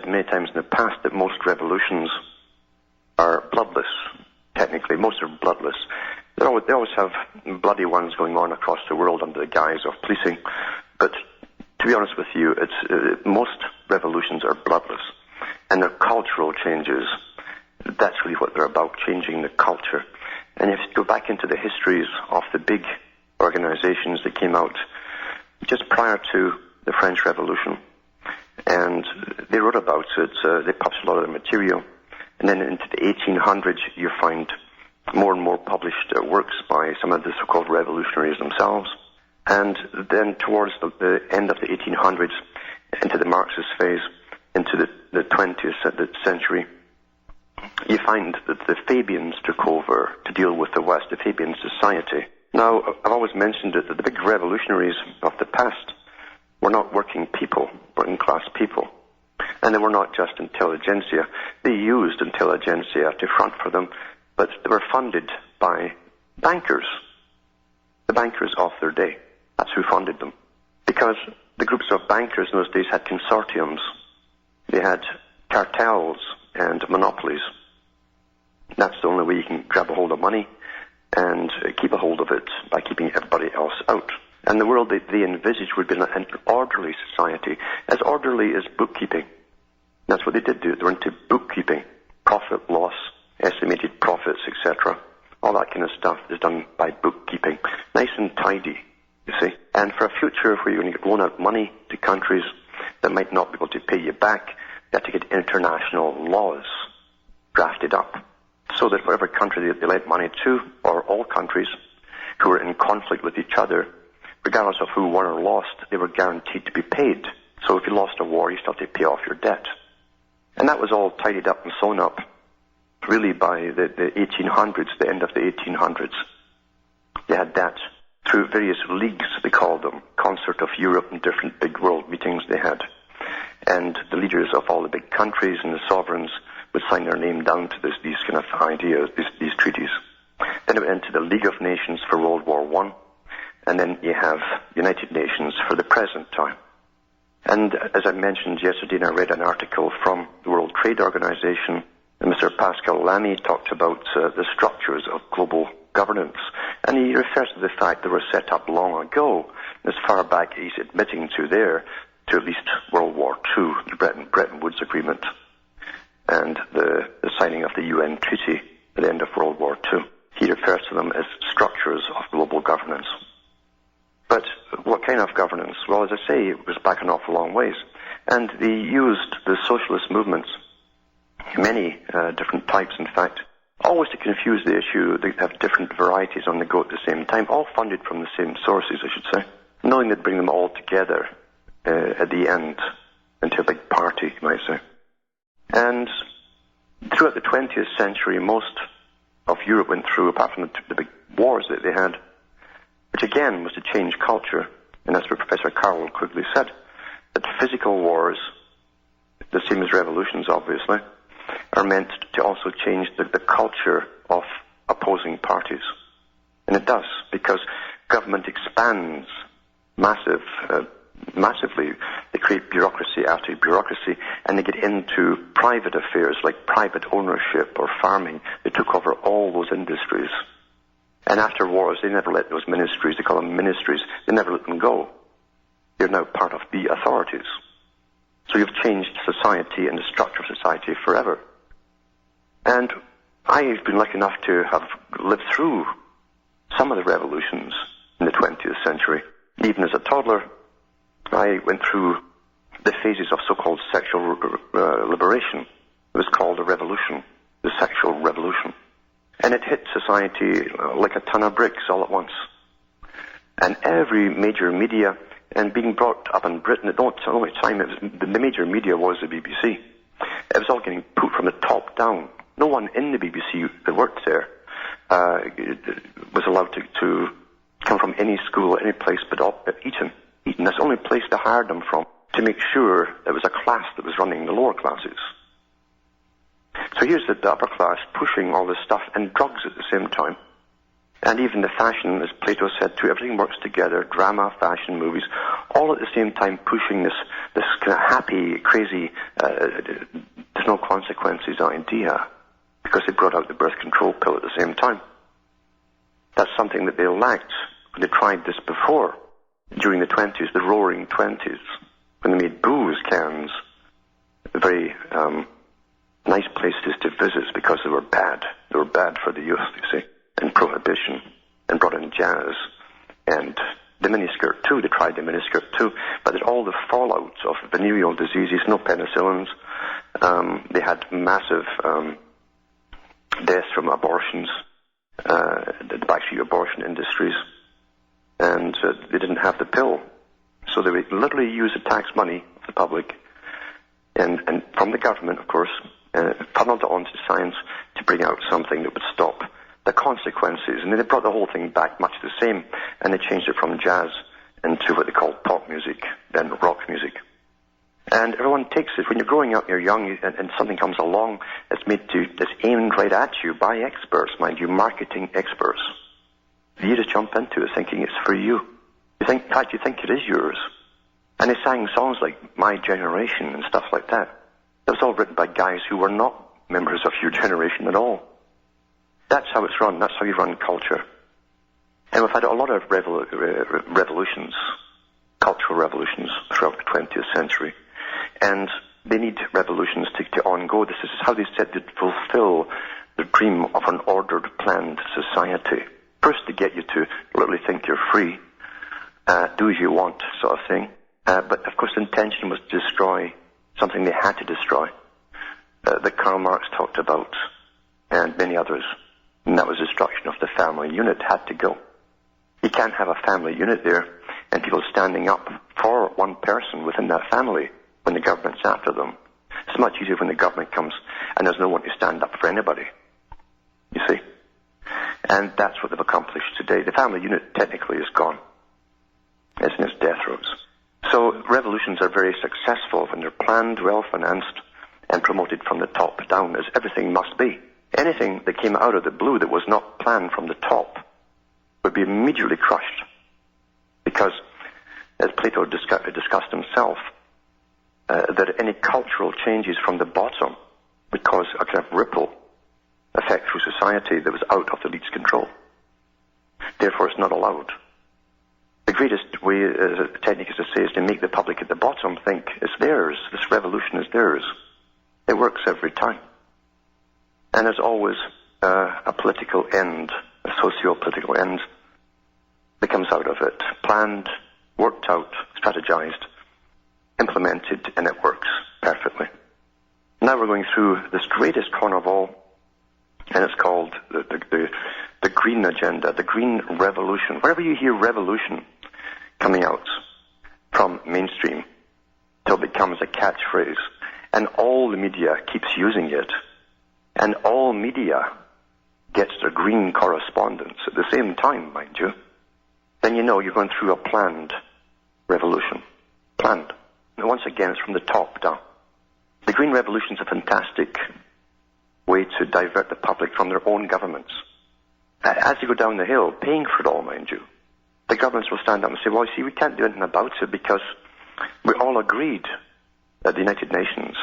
said many times in the past that most revolutions are bloodless, technically. Most are bloodless. They always have bloody ones going on across the world under the guise of policing. But to be honest with you, most revolutions are bloodless. And they're cultural changes. That's really what they're about, changing the culture. And if you go back into the histories of the big organizations that came out just prior to the French Revolution, and they wrote about it, they published a lot of their material, and then into the 1800s you find more and more published works by some of the so-called revolutionaries themselves, and then towards the end of the 1800s, into the Marxist phase, into the 20th century, you find that the Fabians took over to deal with the West, the Fabian society. Now, I've always mentioned it, that the big revolutionaries of the past were not working people, working class people. And they were not just intelligentsia. They used intelligentsia to front for them, but they were funded by bankers, the bankers of their day. That's who funded them. Because the groups of bankers in those days had consortiums. They had cartels and monopolies. That's the only way you can grab a hold of money and keep a hold of it, by keeping everybody else out. And the world they envisaged would be an orderly society, as orderly as bookkeeping. That's what they did do. They were into bookkeeping, profit, loss, estimated profits, etc. All that kind of stuff is done by bookkeeping. Nice and tidy, you see. And for a future where you're going to loan out money to countries that might not be able to pay you back, you have to get international laws drafted up, so that whatever country they lent money to, or all countries who were in conflict with each other, regardless of who won or lost, they were guaranteed to be paid. So if you lost a war, you still had to pay off your debt. And that was all tidied up and sewn up, really by the 1800s, the end of the 1800s. They had that through various leagues, they called them, Concert of Europe, and different big world meetings they had. And the leaders of all the big countries and the sovereigns would sign their name down to these kind of ideas, these treaties. Then it went into the League of Nations for World War I, and then you have United Nations for the present time. And as I mentioned yesterday, I read an article from the World Trade Organization, and Mr. Pascal Lamy talked about the structures of global governance. And he refers to the fact they were set up long ago, as far back as he's admitting to there, to at least World War II, the Bretton Woods Agreement, and the signing of the UN Treaty at the end of World War II. He refers to them as structures of global governance. But what kind of governance? Well, as I say, it was back an awful long ways. And they used the socialist movements, many different types in fact, always to confuse the issue. They have different varieties on the go at the same time, all funded from the same sources, I should say, knowing they'd bring them all together at the end into a big party, you might say. And throughout the 20th century, most of Europe went through, apart from the big wars that they had, which again was to change culture. And that's what Professor Carroll quickly said, that physical wars, the same as revolutions obviously, are meant to also change the culture of opposing parties. And it does, because government expands massively. They create bureaucracy after bureaucracy, and they get into private affairs like private ownership or farming. They took over all those industries. And after wars, they never let those ministries, they call them ministries, they never let them go. They're now part of the authorities. So you've changed society and the structure of society forever. And I've been lucky enough to have lived through some of the revolutions in the 20th century. Even as a toddler, I went through the phases of so-called sexual liberation. It was called a revolution, the sexual revolution. And it hit society like a ton of bricks all at once. And every major media, and being brought up in Britain at the only time, the major media was the BBC. It was all getting put from the top down. No one in the BBC that worked there was allowed to come from any school, any place but Eton. Eton, that's the only place they hired them from, to make sure there was a class that was running the lower classes. So here's the upper class pushing all this stuff, and drugs at the same time. And even the fashion, as Plato said too, everything works together, drama, fashion, movies, all at the same time pushing this kind of happy, crazy, there's no consequences idea, because they brought out the birth control pill at the same time. That's something that they lacked when they tried this before, during the 20s, the roaring 20s, when they made booze cans very nice places to visit because they were bad. They were bad for the youth, you see, and prohibition, and brought in jazz, and the miniskirt too. They tried the miniskirt too, but there's all the fallouts of venereal diseases, no penicillins. They had massive deaths from abortions, actually abortion industries, and they didn't have the pill. So they would literally use the tax money of the public and from the government, of course, funneled it onto science to bring out something that would stop the consequences. And then they brought the whole thing back much the same, and they changed it from jazz into what they call pop music, then rock music. And everyone takes it. When you're growing up, you're young, and something comes along that's aimed right at you by experts, mind you, marketing experts. You just jump into it thinking it's for you. In fact, you think it is yours. And they sang songs like My Generation and stuff like that. That was all written by guys who were not members of your generation at all. That's how it's run. That's how you run culture. And we've had a lot of revolutions, cultural revolutions throughout the 20th century. And they need revolutions to on-go. This is how they said they'd fulfill the dream of an ordered, planned society. First, to get you to literally think you're free, do as you want, sort of thing. But, of course, the intention was to destroy something they had to destroy, that Karl Marx talked about, and many others. And that was destruction of the family unit. Had to go. You can't have a family unit there and people standing up for one person within that family when the government's after them. It's much easier when the government comes and there's no one to stand up for anybody. You see? And that's what they've accomplished today. The family unit technically is gone. It's in its death throes. So revolutions are very successful when they're planned, well-financed, and promoted from the top down, as everything must be. Anything that came out of the blue that was not planned from the top would be immediately crushed. Because, as Plato discussed himself, that any cultural changes from the bottom would cause a kind of ripple effect through society that was out of the elite's control. Therefore, it's not allowed. The greatest way, as a technique is to say, is to make the public at the bottom think it's theirs. This revolution is theirs. It works every time. And there's always a political end, a socio-political end that comes out of it. Planned, worked out, strategized, implemented, and it works perfectly. Now we're going through this greatest corner of all, and it's called the green agenda, the green revolution. Wherever you hear revolution coming out from mainstream, till it becomes a catchphrase, and all the media keeps using it, and all media gets their green correspondence at the same time, mind you, then you know you're going through a planned revolution. Planned. And once again, it's from the top down. The green revolution is a fantastic way to divert the public from their own governments. As you go down the hill, paying for it all, mind you, the governments will stand up and say, well, you see, we can't do anything about it because we all agreed at the United Nations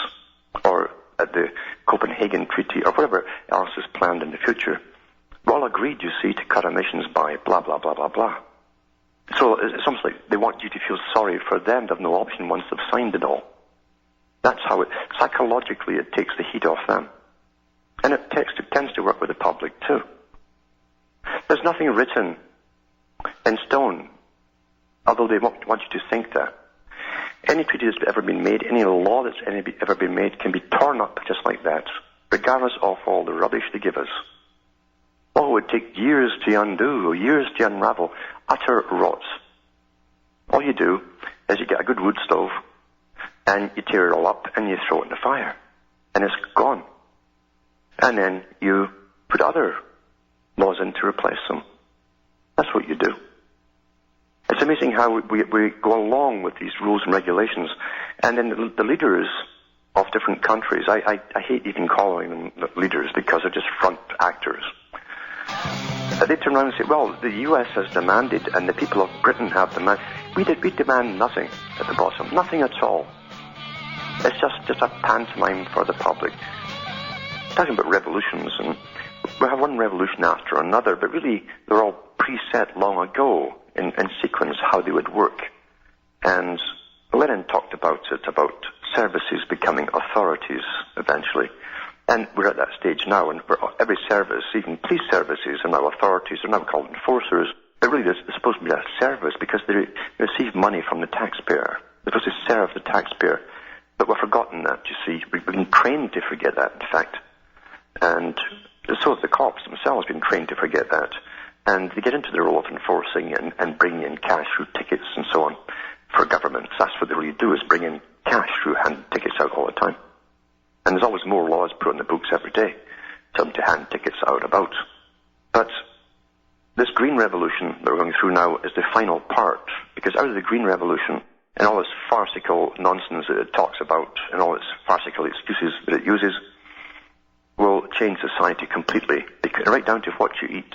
or at the Copenhagen Treaty or whatever else is planned in the future. We all agreed, you see, to cut emissions by blah, blah, blah, blah, blah. So it's almost like they want you to feel sorry for them. They have no option once they've signed it all. That's how psychologically it takes the heat off them. And it tends to work with the public too. There's nothing written in stone, although they want you to think that. Any treaty that's ever been made, any law that's ever been made can be torn up just like that, regardless of all the rubbish they give us. Oh, it would take years to undo, years to unravel, utter rot. All you do is you get a good wood stove, and you tear it all up, and you throw it in the fire, and it's gone. And then you put other laws in to replace them. That's what you do. It's amazing how we go along with these rules and regulations, and then the leaders of different countries, I hate even calling them leaders because they're just front actors. They turn around and say, well, the US has demanded and the people of Britain have demanded. We demand nothing at the bottom, nothing at all. It's just a pantomime for the public. Talking about revolutions, and we have one revolution after another, but really they're all preset long ago in sequence how they would work. And Lenin talked about it, about services becoming authorities eventually. And we're at that stage now, and every service, even police services, are now authorities. They're now called enforcers. But really, they're supposed to be a service because they receive money from the taxpayer. They're supposed to serve the taxpayer. But we've forgotten that, you see. We've been trained to forget that, in fact. And so have the cops themselves been trained to forget that. And they get into the role of enforcing and bringing in cash through tickets and so on for governments. That's what they really do, is bring in cash through hand tickets out all the time. And there's always more laws put on the books every day, tell them to hand tickets out about. But this green revolution that we're going through now is the final part, because out of the green revolution and all this farcical nonsense that it talks about and all its farcical excuses that it uses will change society completely, right down to what you eat.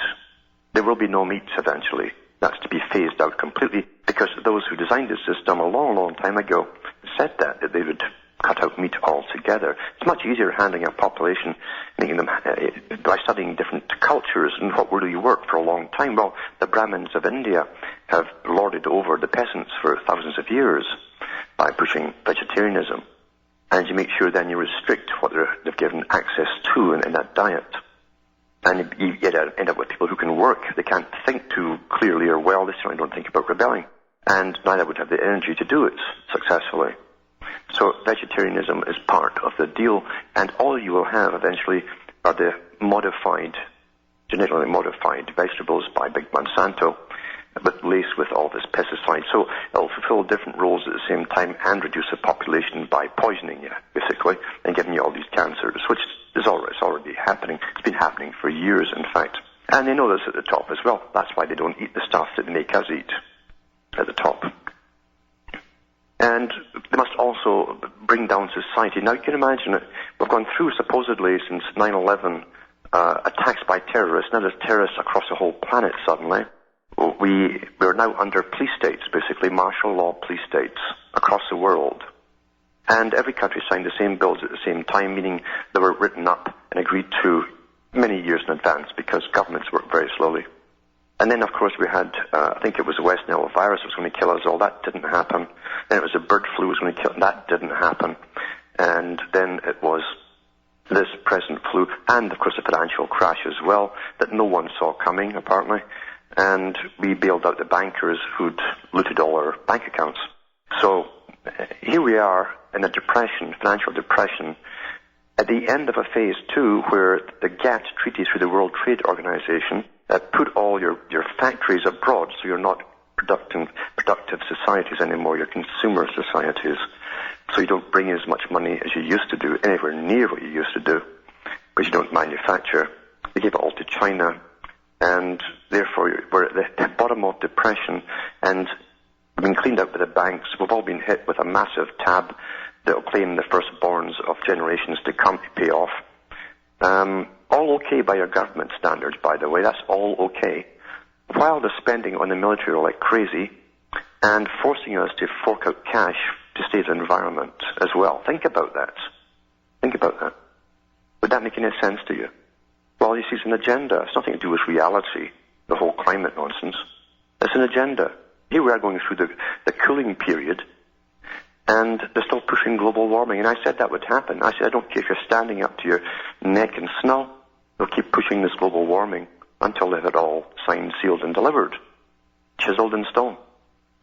There will be no meat eventually. That's to be phased out completely, because those who designed the system a long, long time ago said that they would cut out meat altogether. It's much easier handling a population, making them by studying different cultures and what really worked for a long time. Well, the Brahmins of India have lorded over the peasants for thousands of years by pushing vegetarianism. And you make sure then you restrict what they've given access to in that diet. And you end up with people who can work. They can't think too clearly or well. They certainly don't think about rebelling. And neither would have the energy to do it successfully. So vegetarianism is part of the deal, and all you will have eventually are the genetically modified vegetables by Big Monsanto, but laced with all this pesticide. So it'll fulfill different roles at the same time and reduce the population by poisoning you, basically, and giving you all these cancers, which is already happening. It's been happening for years, in fact. And they know this at the top as well. That's why they don't eat the stuff that they make us eat at the top. And they must also bring down society. Now, you can imagine it. We've gone through, supposedly, since 9/11, attacks by terrorists. Now there's terrorists across the whole planet suddenly. We're now under police states, basically, martial law police states across the world. And every country signed the same bills at the same time, meaning they were written up and agreed to many years in advance, because governments work very slowly. And then, of course, we had, I think it was the West Nile virus that was going to kill us all. That didn't happen. Then it was a bird flu that was going to kill. That didn't happen. And then it was this present flu, and, of course, the financial crash as well, that no one saw coming, apparently. And we bailed out the bankers who'd looted all our bank accounts. So here we are in a depression, financial depression, at the end of a phase 2 where the GATT treaty through the World Trade Organization put all your factories abroad, so you're not productive societies anymore, you're consumer societies. So you don't bring as much money as you used to do, anywhere near what you used to do, because you don't manufacture. They gave it all to China, and therefore we're at the bottom of depression, and we've been cleaned out by the banks. We've all been hit with a massive tab that will claim the firstborns of generations to come to pay off. All okay by your government standards, by the way. That's all okay. While they're spending on the military like crazy and forcing us to fork out cash to save the environment as well. Think about that. Think about that. Would that make any sense to you? Well, you see, it's an agenda. It's nothing to do with reality, the whole climate nonsense. It's an agenda. Here we are going through the cooling period, and they're still pushing global warming. And I said that would happen. I said, I don't care if you're standing up to your neck in snow. They'll keep pushing this global warming until they have it all signed, sealed, and delivered. Chiseled in stone.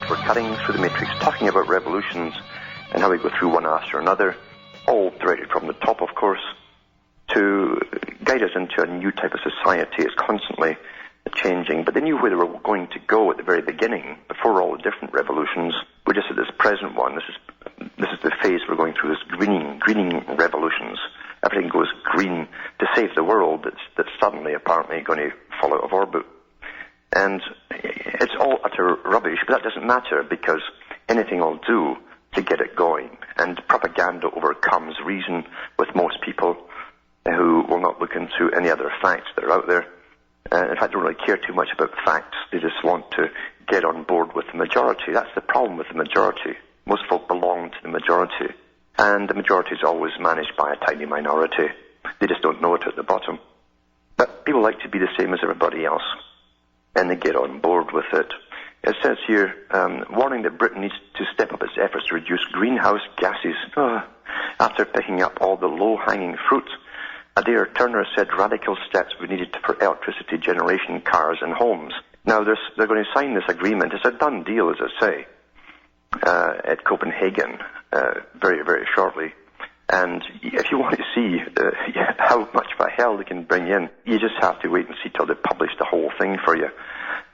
We're cutting through the matrix, talking about revolutions and how we go through one after another, all directed from the top, of course, to guide us into a new type of society. It's constantly changing, but they knew where they were going to go at the very beginning, before all the different revolutions. We're just at this present one. This is the phase we're going through, this greening revolutions. Everything goes green to save the world that's suddenly apparently going to fall out of orbit. And it's all utter rubbish, but that doesn't matter, because anything will do to get it going. And propaganda overcomes reason with most people who will not look into any other facts that are out there. In fact, don't really care too much about facts. They just want to get on board with the majority. That's the problem with the majority. Most folk belong to the majority. And the majority is always managed by a tiny minority. They just don't know it at the bottom. But people like to be the same as everybody else. And they get on board with it. It says here, warning that Britain needs to step up its efforts to reduce greenhouse gases. After picking up all the low-hanging fruit, Adair Turner said radical steps were needed for electricity generation, cars and homes. Now, they're going to sign this agreement. It's a done deal, as I say, at Copenhagen very, very shortly. And if you want to see how much of a hell they can bring in, you just have to wait and see till they publish the whole thing for you.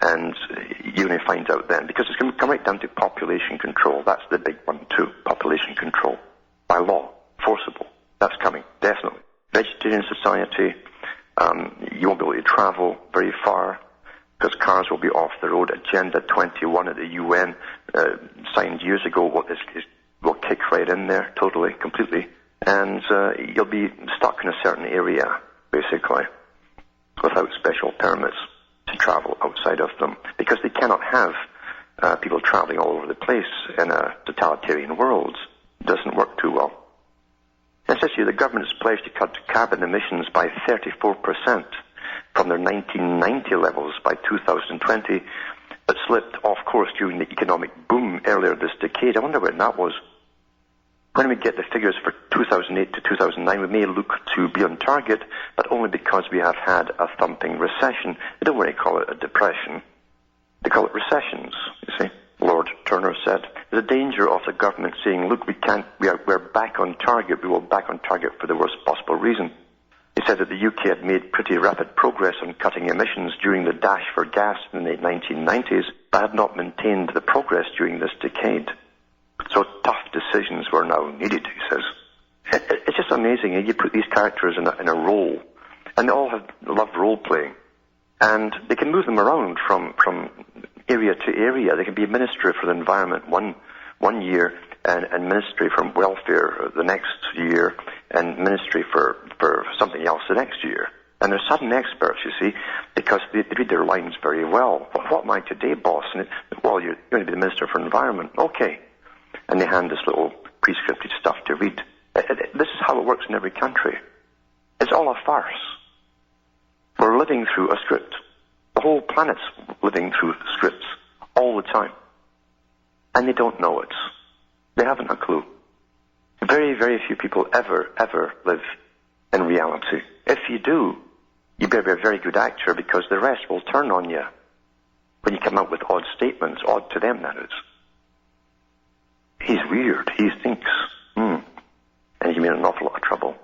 And you're going to find out then, because it's going to come right down to population control. That's the big one too, population control. By law, forcible. That's coming, definitely. Vegetarian society, you won't be able to travel very far, because cars will be off the road. Agenda 21 at the UN, signed years ago, what this is, will kick right in there, totally, completely. And you'll be stuck in a certain area, basically, without special permits to travel outside of them, because they cannot have people traveling all over the place in a totalitarian world. It doesn't work too well. It says here the government has pledged to cut carbon emissions by 34% from their 1990 levels by 2020, but slipped off course during the economic boom earlier this decade. I wonder when that was. When we get the figures for 2008 to 2009, we may look to be on target, but only because we have had a thumping recession. They don't really call it a depression. They call it recessions, you see. Lord Turner said, there's a danger of the government saying, look, we're back on target. We were back on target for the worst possible reason. He said that the UK had made pretty rapid progress on cutting emissions during the dash for gas in the 1990s, but had not maintained the progress during this decade. So tough decisions were now needed, he says. It's just amazing. You put these characters in a role, and they all love role-playing. And they can move them around from area to area. They can be Ministry for the Environment one year, and Ministry for Welfare the next year, and Ministry for something else the next year. And they're sudden experts, you see, because they read their lines very well. What am I today, boss? And well, you're going to be the Minister for Environment. Okay. And they hand this little prescripted stuff to read. This is how it works in every country. It's all a farce. We're living through a script. The whole planet's living through scripts all the time. And they don't know it. They haven't a clue. Very, very few people ever live in reality. If you do, you better be a very good actor, because the rest will turn on you when you come up with odd statements, odd to them, that is. He's weird. He thinks. And he's in an awful lot of trouble.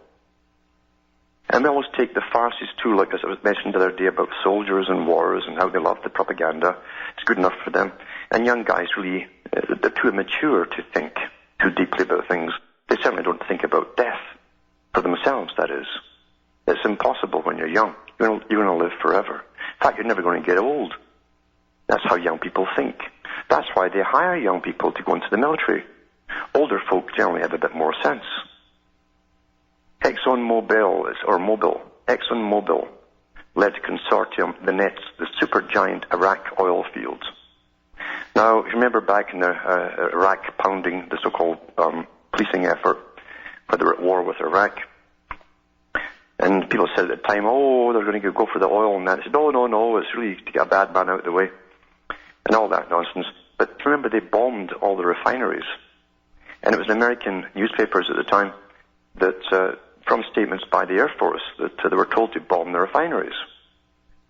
And we always take the farces too, like as I was mentioned the other day about soldiers and wars and how they love the propaganda. It's good enough for them. And young guys really, they're too immature to think too deeply about things. They certainly don't think about death for themselves, that is. It's impossible when you're young. You're going to live forever. In fact, you're never going to get old. That's how young people think. That's why they hire young people to go into the military. Older folk generally have a bit more sense. ExxonMobil led consortium that nets the supergiant Iraq oil fields. Now, if you remember back in the Iraq pounding, the so-called policing effort, where they were at war with Iraq, and people said at the time, oh, they're going to go for the oil and that. They said, no, it's really to get a bad man out of the way, and all that nonsense. But remember, they bombed all the refineries. And it was in American newspapers at the time that, from statements by the Air Force, that they were told to bomb the refineries.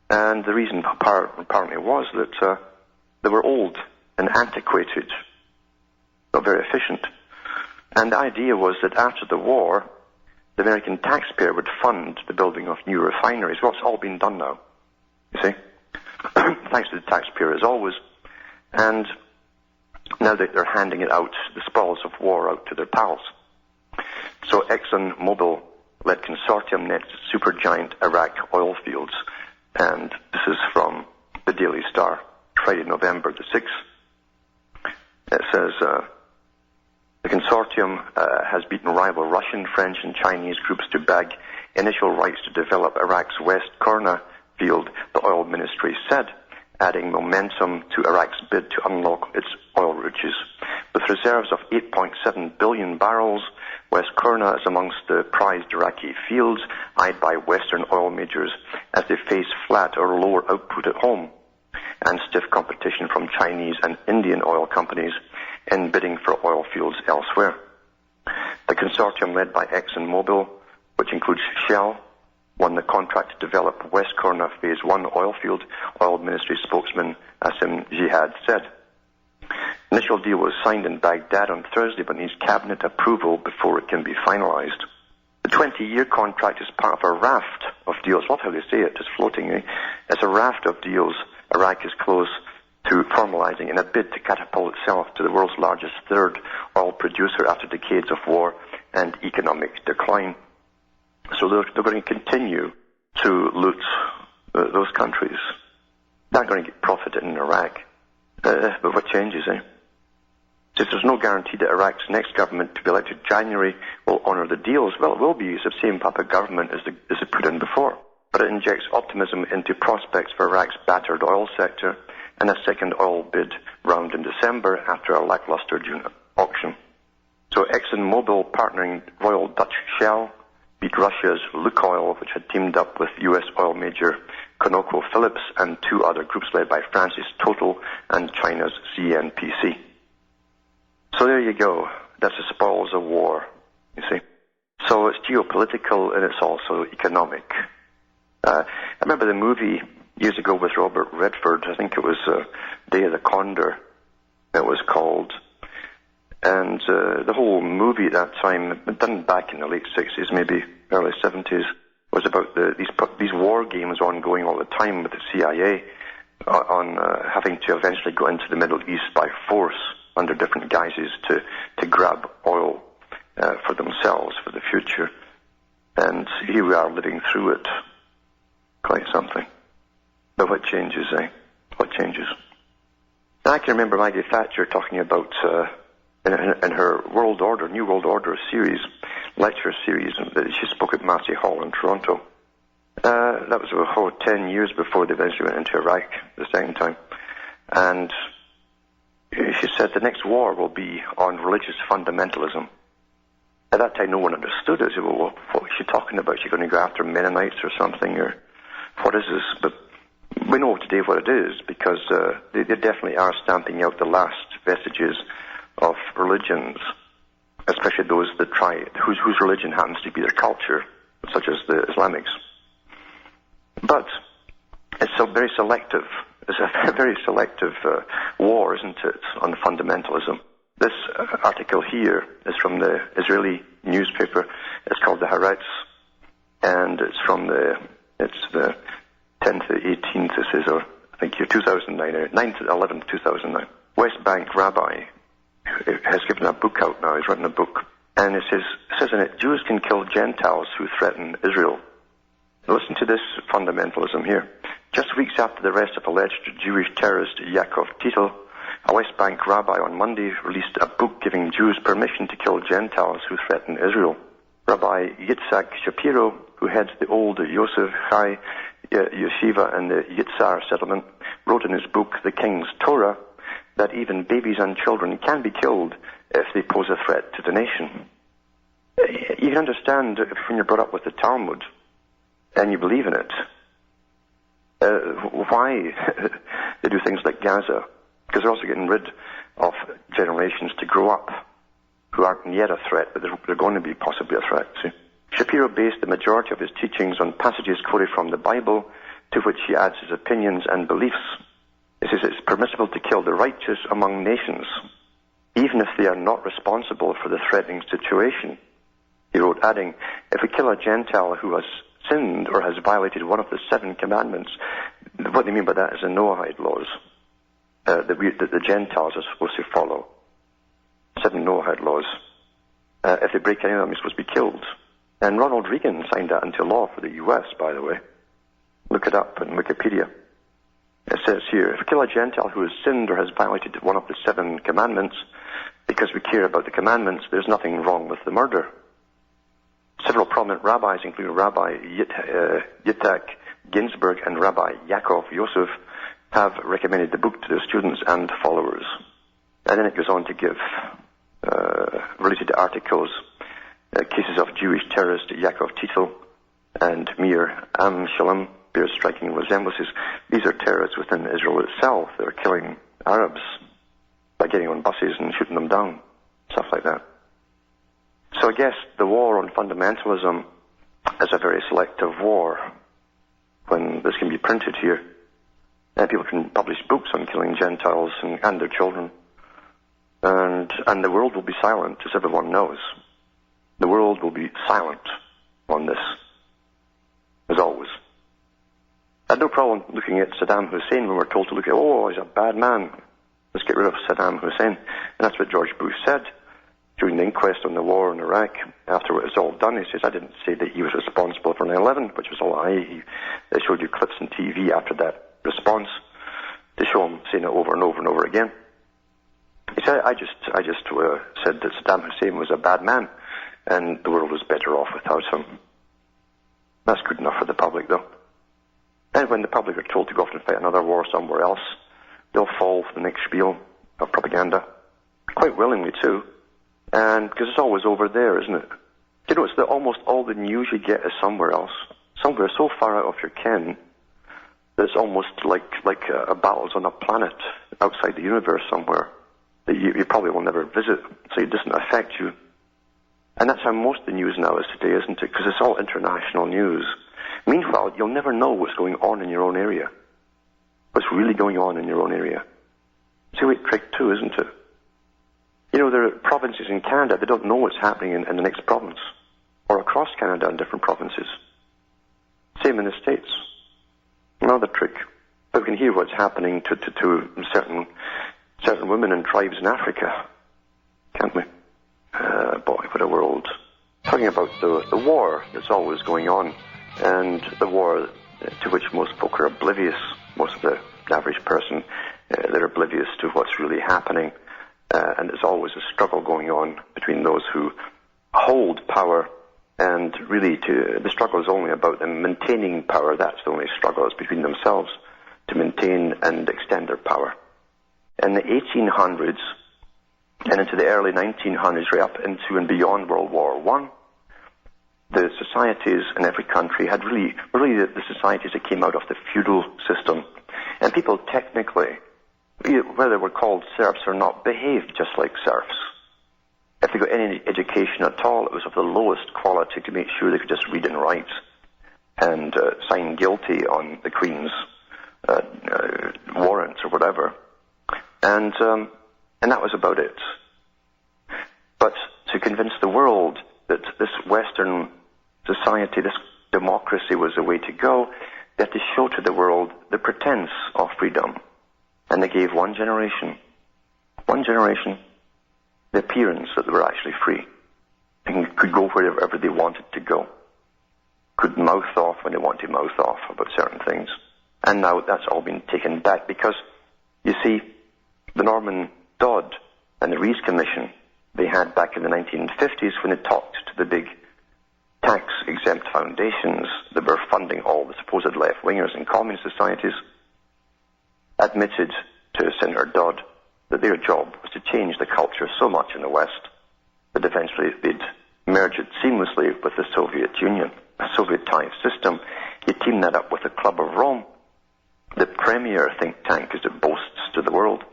And the reason apparently was that they were old and antiquated, not very efficient. And the idea was that after the war, the American taxpayer would fund the building of new refineries. Well, it's all been done now, you see. Thanks to the taxpayer as always. And now that they're handing it out, the spoils of war, out to their pals. So ExxonMobil-led consortium nets supergiant Iraq oil fields. And this is from the Daily Star, Friday, November the 6th. It says, the consortium has beaten rival Russian, French and Chinese groups to bag initial rights to develop Iraq's West Qurna field, the oil ministry said, adding momentum to Iraq's bid to unlock its oil riches. With reserves of 8.7 billion barrels, West Kurna is amongst the prized Iraqi fields eyed by Western oil majors as they face flat or lower output at home and stiff competition from Chinese and Indian oil companies in bidding for oil fields elsewhere. The consortium led by ExxonMobil, which includes Shell, won the contract to develop West Kurna Phase 1 oil field, oil ministry spokesman Asim Jihad said. Initial deal was signed in Baghdad on Thursday, but needs cabinet approval before it can be finalized. The 20-year contract is part of a raft of deals. What how they say it, just floating. It's a raft of deals Iraq is close to formalizing in a bid to catapult itself to the world's largest third oil producer after decades of war and economic decline. So they're going to continue to loot those countries. They're not going to get profit in Iraq. But what changes, Since there's no guarantee that Iraq's next government, to be elected January, will honour the deals, well, it will be the same type of government as they put in before. But it injects optimism into prospects for Iraq's battered oil sector and a second oil bid round in December after a lackluster June auction. So ExxonMobil, partnering Royal Dutch Shell, beat Russia's Lukoil, which had teamed up with US oil major ConocoPhillips and two other groups led by France's Total and China's CNPC. So there you go. That's the spoils of war, you see. So it's geopolitical and it's also economic. I remember the movie years ago with Robert Redford. I think it was Day of the Condor, it was called. And the whole movie at that time, done back in the late 60s, maybe early 70s, was about these war games ongoing all the time with the CIA on having to eventually go into the Middle East by force under different guises to grab oil for themselves for the future. And here we are living through it. Quite something. But what changes, What changes? And I can remember Maggie Thatcher talking about in her World Order, New World Order series, lecture series, that she spoke at Massey Hall in Toronto. That was 10 years before they eventually went into Iraq the second time. And she said the next war will be on religious fundamentalism. At that time, no one understood it. They said, well, what is she talking about? Is she going to go after Mennonites or something? Or what is this? But we know today what it is, because they definitely are stamping out the last vestiges of religions, especially those that whose religion happens to be their culture, such as the Islamics. But it's so very selective. It's a very selective war, isn't it, on fundamentalism. This article here is from the Israeli newspaper. It's called the Haaretz, and it's from the 10th to 18th, this is, or I think here, 2009, or 9th to 11th, 2009. West Bank Rabbi has given a book out now. He's written a book, and it says in it, Jews can kill Gentiles who threaten Israel. Now listen to this fundamentalism here. Just weeks after the arrest of alleged Jewish terrorist Yaakov Titel, a West Bank rabbi on Monday released a book giving Jews permission to kill Gentiles who threaten Israel. Rabbi Yitzhak Shapiro, who heads the old Yosef Chai Yeshiva and the Yitzhar settlement, wrote in his book, The King's Torah, that even babies and children can be killed if they pose a threat to the nation. You can understand when you're brought up with the Talmud and you believe in it, why they do things like Gaza, because they're also getting rid of generations to grow up who aren't yet a threat, but they're going to be possibly a threat. See? Shapiro based the majority of his teachings on passages quoted from the Bible, to which he adds his opinions and beliefs. He says it's permissible to kill the righteous among nations, even if they are not responsible for the threatening situation. He wrote, adding, if we kill a Gentile who has sinned or has violated one of the 7 commandments, what they mean by that is the Noahide laws, that the Gentiles are supposed to follow. 7 Noahide laws. If they break any of them, they're supposed to be killed. And Ronald Reagan signed that into law for the U.S., by the way. Look it up in Wikipedia. It says here, if we kill a Gentile who has sinned or has violated one of the 7 commandments, because we care about the commandments, there's nothing wrong with the murder. Several prominent rabbis, including Rabbi Yitzhak Ginsburg and Rabbi Yaakov Yosef have recommended the book to their students and followers. And then it goes on to give related articles, cases of Jewish terrorist Yaakov Tito and Mir Shalom bear striking resemblances. These are terrorists within Israel itself that are killing Arabs by getting on buses and shooting them down, stuff like that. So I guess the war on fundamentalism is a very selective war. When this can be printed here, and people can publish books on killing Gentiles and their children, and the world will be silent, as everyone knows. The world will be silent on this, as always. I had no problem looking at Saddam Hussein when we're told to look at, oh, he's a bad man. Let's get rid of Saddam Hussein. And that's what George Bush said during the inquest on the war in Iraq. After it was all done, he says, I didn't say that he was responsible for 9/11, which was a lie. They showed you clips on TV after that response to show him saying it over and over and over again. He said, I just said that Saddam Hussein was a bad man, and the world was better off without him. That's good enough for the public, though. And when the public are told to go off and fight another war somewhere else, they'll fall for the next spiel of propaganda, quite willingly too, and because it's always over there, isn't it? You know, it's that almost all the news you get is somewhere else, somewhere so far out of your ken that it's almost like a battle's on a planet outside the universe somewhere that you probably will never visit, so it doesn't affect you. And that's how most of the news now is today, isn't it? Because it's all international news. Meanwhile, you'll never know what's going on in your own area. What's really going on in your own area. It's a great trick too, isn't it? You know, there are provinces in Canada, they don't know what's happening in the next province. Or across Canada in different provinces. Same in the States. Another trick. But we can hear what's happening to certain women and tribes in Africa. Can't we? Boy, what a world. Talking about the war that's always going on. And the war to which most folk are oblivious. Most of the average person, they're oblivious to what's really happening. And there's always a struggle going on between those who hold power, and really the struggle is only about them maintaining power. That's the only struggle, is between themselves to maintain and extend their power. In the 1800s and into the early 1900s, right up into and beyond World War I, the societies in every country had really the societies that came out of the feudal system. And people technically, whether they were called serfs or not, behaved just like serfs. If they got any education at all, it was of the lowest quality to make sure they could just read and write and sign guilty on the Queen's warrants or whatever. And that was about it. But to convince the world that this Western society, this democracy was the way to go, they had to show to the world the pretense of freedom. And they gave one generation, the appearance that they were actually free and could go wherever they wanted to go, could mouth off when they wanted to mouth off about certain things. And now that's all been taken back because, you see, the Norman Dodd and the Rees Commission they had back in the 1950s when they talked to the big tax-exempt foundations that were funding all the supposed left-wingers in communist societies, admitted to Senator Dodd that their job was to change the culture so much in the West that eventually they'd merge it seamlessly with the Soviet Union, a Soviet-type system. You team that up with the Club of Rome, the premier think tank as it boasts to the world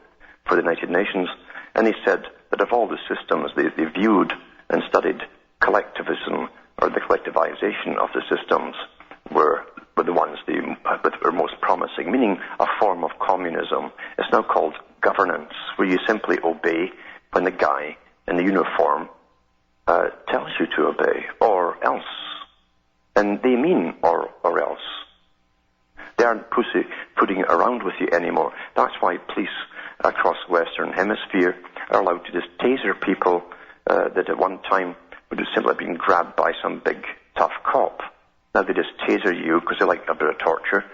for the United Nations, and he said that of all the systems they viewed and studied, collectivism or the collectivization of the systems were the ones that were most promising, meaning a form of communism. It's now called governance, where you simply obey when the guy in the uniform tells you to obey, or else. And they mean or else. They aren't putting it around with you anymore. That's why police across the Western Hemisphere are allowed to just taser people that at one time would have simply been grabbed by some big, tough cop. Now they just taser you because they like a bit of torture,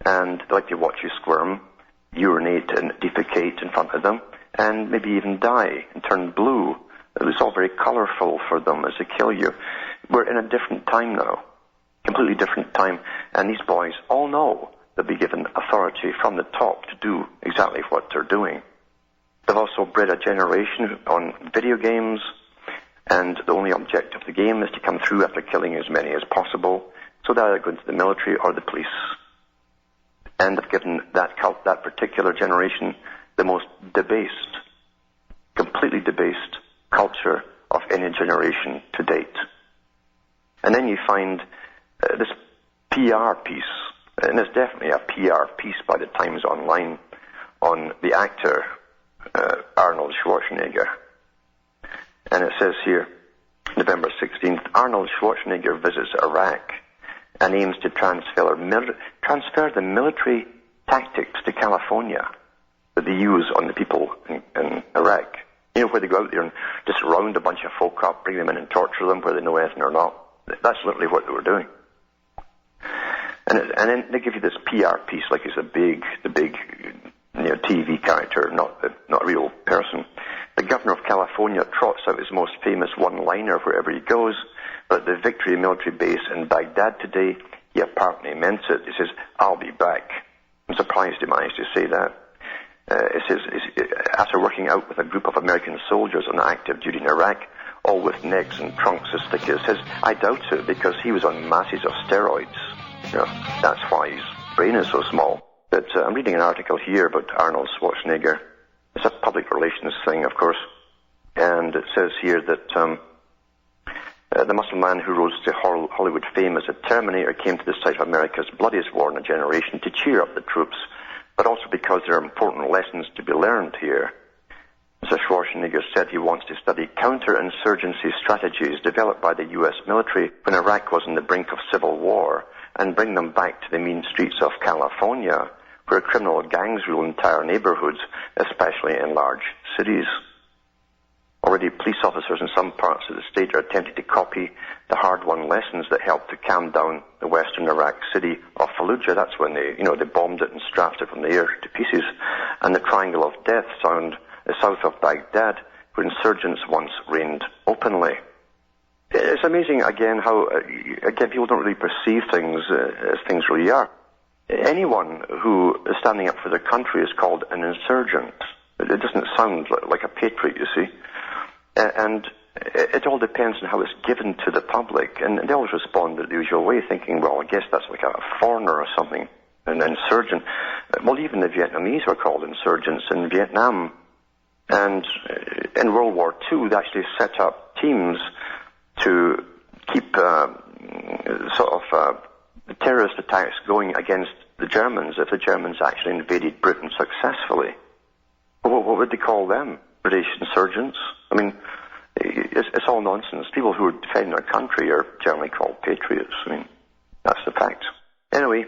and they like to watch you squirm, urinate and defecate in front of them, and maybe even die and turn blue. It's all very colourful for them as they kill you. We're in a different time now, completely different time, and these boys all know they'll be given authority from the top to do exactly what they're doing. They've also bred a generation on video games, and the only objective of the game is to come through after killing as many as possible, so they either go into the military or the police. And they've given that particular generation the most debased, completely debased culture of any generation to date. And then you find this PR piece, and it's definitely a PR piece by the Times Online, on the actor Arnold Schwarzenegger. And it says here, November 16th, Arnold Schwarzenegger visits Iraq and aims to transfer the military tactics to California that they use on the people in Iraq. You know, where they go out there and just round a bunch of folk up, bring them in and torture them whether they know anything or not. That's literally what they were doing. And then they give you this PR piece like it's the big TV character, not a real person. The governor of California trots out his most famous one-liner wherever he goes, but at the Victory military base in Baghdad today, he apparently meant it. He says, "I'll be back." I'm surprised he managed to say that. It says, after working out with a group of American soldiers on active duty in Iraq, all with necks and trunks as thick as his, I doubt it, because he was on masses of steroids. You know, that's why his brain is so small. But I'm reading an article here about Arnold Schwarzenegger. It's a public relations thing, of course. And it says here that the Muslim man who rose to Hollywood fame as a Terminator came to the site of America's bloodiest war in a generation to cheer up the troops, but also because there are important lessons to be learned here. Mr. Schwarzenegger said he wants to study counterinsurgency strategies developed by the U.S. military when Iraq was on the brink of civil war and bring them back to the mean streets of California, where criminal gangs rule entire neighborhoods, especially in large cities. Already police officers in some parts of the state are attempting to copy the hard-won lessons that helped to calm down the western Iraq city of Fallujah. That's when they bombed it and strapped it from the air to pieces. And the Triangle of Death south of Baghdad, where insurgents once reigned openly. It's amazing, again, how people don't really perceive things as things really are. Anyone who is standing up for their country is called an insurgent. It doesn't sound like a patriot, you see. And it all depends on how it's given to the public. And they always respond the usual way, thinking, well, I guess that's like a foreigner or something, an insurgent. Well, even the Vietnamese were called insurgents in Vietnam. And in World War II, they actually set up teams to keep terrorist attacks going against the Germans if the Germans actually invaded Britain successfully. What would they call them? British insurgents? I mean, it's all nonsense. People who are defending their country are generally called patriots. I mean, that's the fact. Anyway,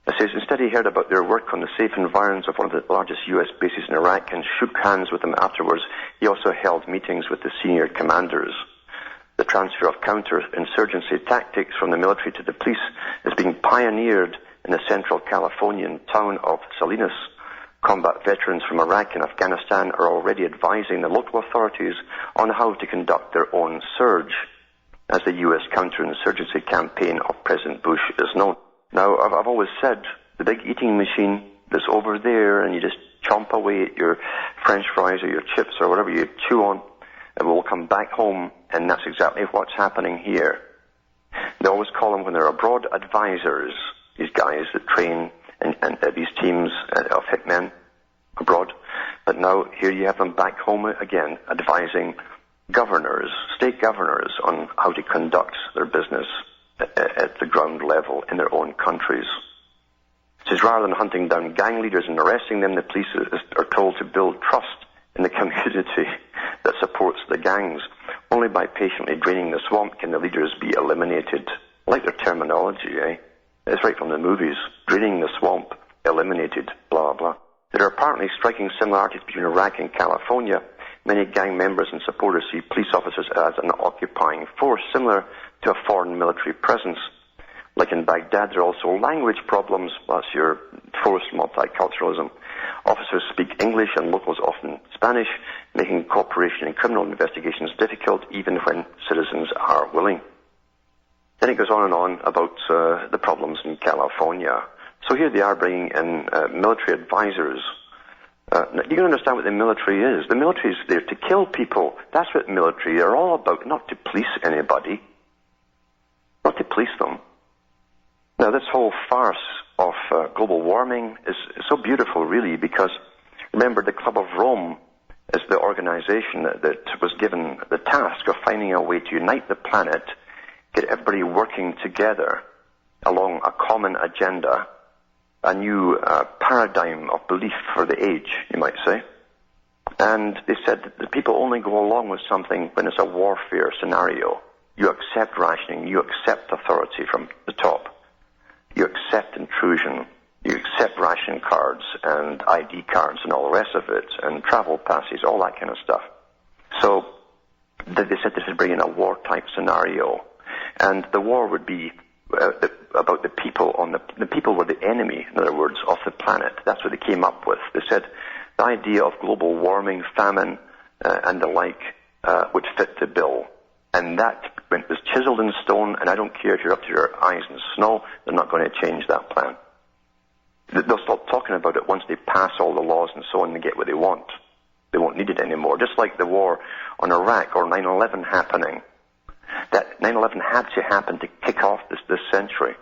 it says, instead he heard about their work on the safe environs of one of the largest U.S. bases in Iraq and shook hands with them afterwards. He also held meetings with the senior commanders. The transfer of counterinsurgency tactics from the military to the police is being pioneered in the central Californian town of Salinas. Combat veterans from Iraq and Afghanistan are already advising the local authorities on how to conduct their own surge, as the U.S. counterinsurgency campaign of President Bush is known. Now, I've always said, the big eating machine that's over there, and you just chomp away at your French fries or your chips or whatever you chew on, it will come back home, and that's exactly what's happening here. They always call them, when they're abroad, advisors, these guys that train and these teams of hitmen abroad. But now here you have them back home again, advising governors, state governors, on how to conduct their business at the ground level in their own countries. It says, rather than hunting down gang leaders and arresting them, the police are told to build trust in the community that supports the gangs. Only by patiently draining the swamp can the leaders be eliminated. I like their terminology, eh? It's right from the movies. Draining the swamp, eliminated, blah, blah. There are apparently striking similarities between Iraq and California. Many gang members and supporters see police officers as an occupying force, similar to a foreign military presence. Like in Baghdad, there are also language problems. That's your forced multiculturalism. Officers speak English and locals often Spanish, making cooperation in criminal investigations difficult even when citizens are willing. Then it goes on and on about the problems in California. So here they are bringing in military advisors. You can understand what the military is. The military is there to kill people. That's what military are all about, not to police anybody, not to police them. Now, this whole farce of global warming is so beautiful, really, because remember, the Club of Rome is the organization that was given the task of finding a way to unite the planet, get everybody working together along a common agenda, a new paradigm of belief for the age, you might say. And they said that people only go along with something when it's a warfare scenario. You accept rationing, you accept authority from the top, you accept intrusion, you accept ration cards and ID cards and all the rest of it, and travel passes, all that kind of stuff. So they said this would bring in a war-type scenario, and the war would be about the people the people were the enemy, in other words, of the planet. That's what they came up with. They said the idea of global warming, famine, and the like would fit the bill. And that was chiseled in stone, and I don't care if you're up to your eyes in snow, they're not going to change that plan. They'll stop talking about it once they pass all the laws and so on and get what they want. They won't need it anymore. Just like the war on Iraq or 9/11 happening. That 9/11 had to happen to kick off this century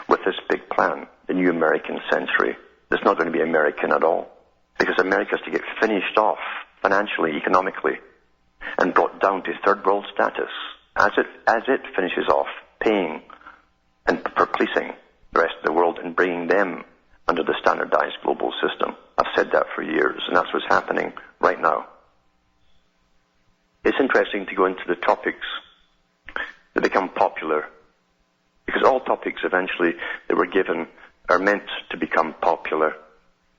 with this big plan, the new American century. It's not going to be American at all, because America has to get finished off financially, economically, and brought down to third world status as it finishes off paying and for policing the rest of the world and bringing them under the standardized global system. I've said that for years, and that's what's happening right now. It's interesting to go into the topics that become popular, because all topics eventually that were given are meant to become popular,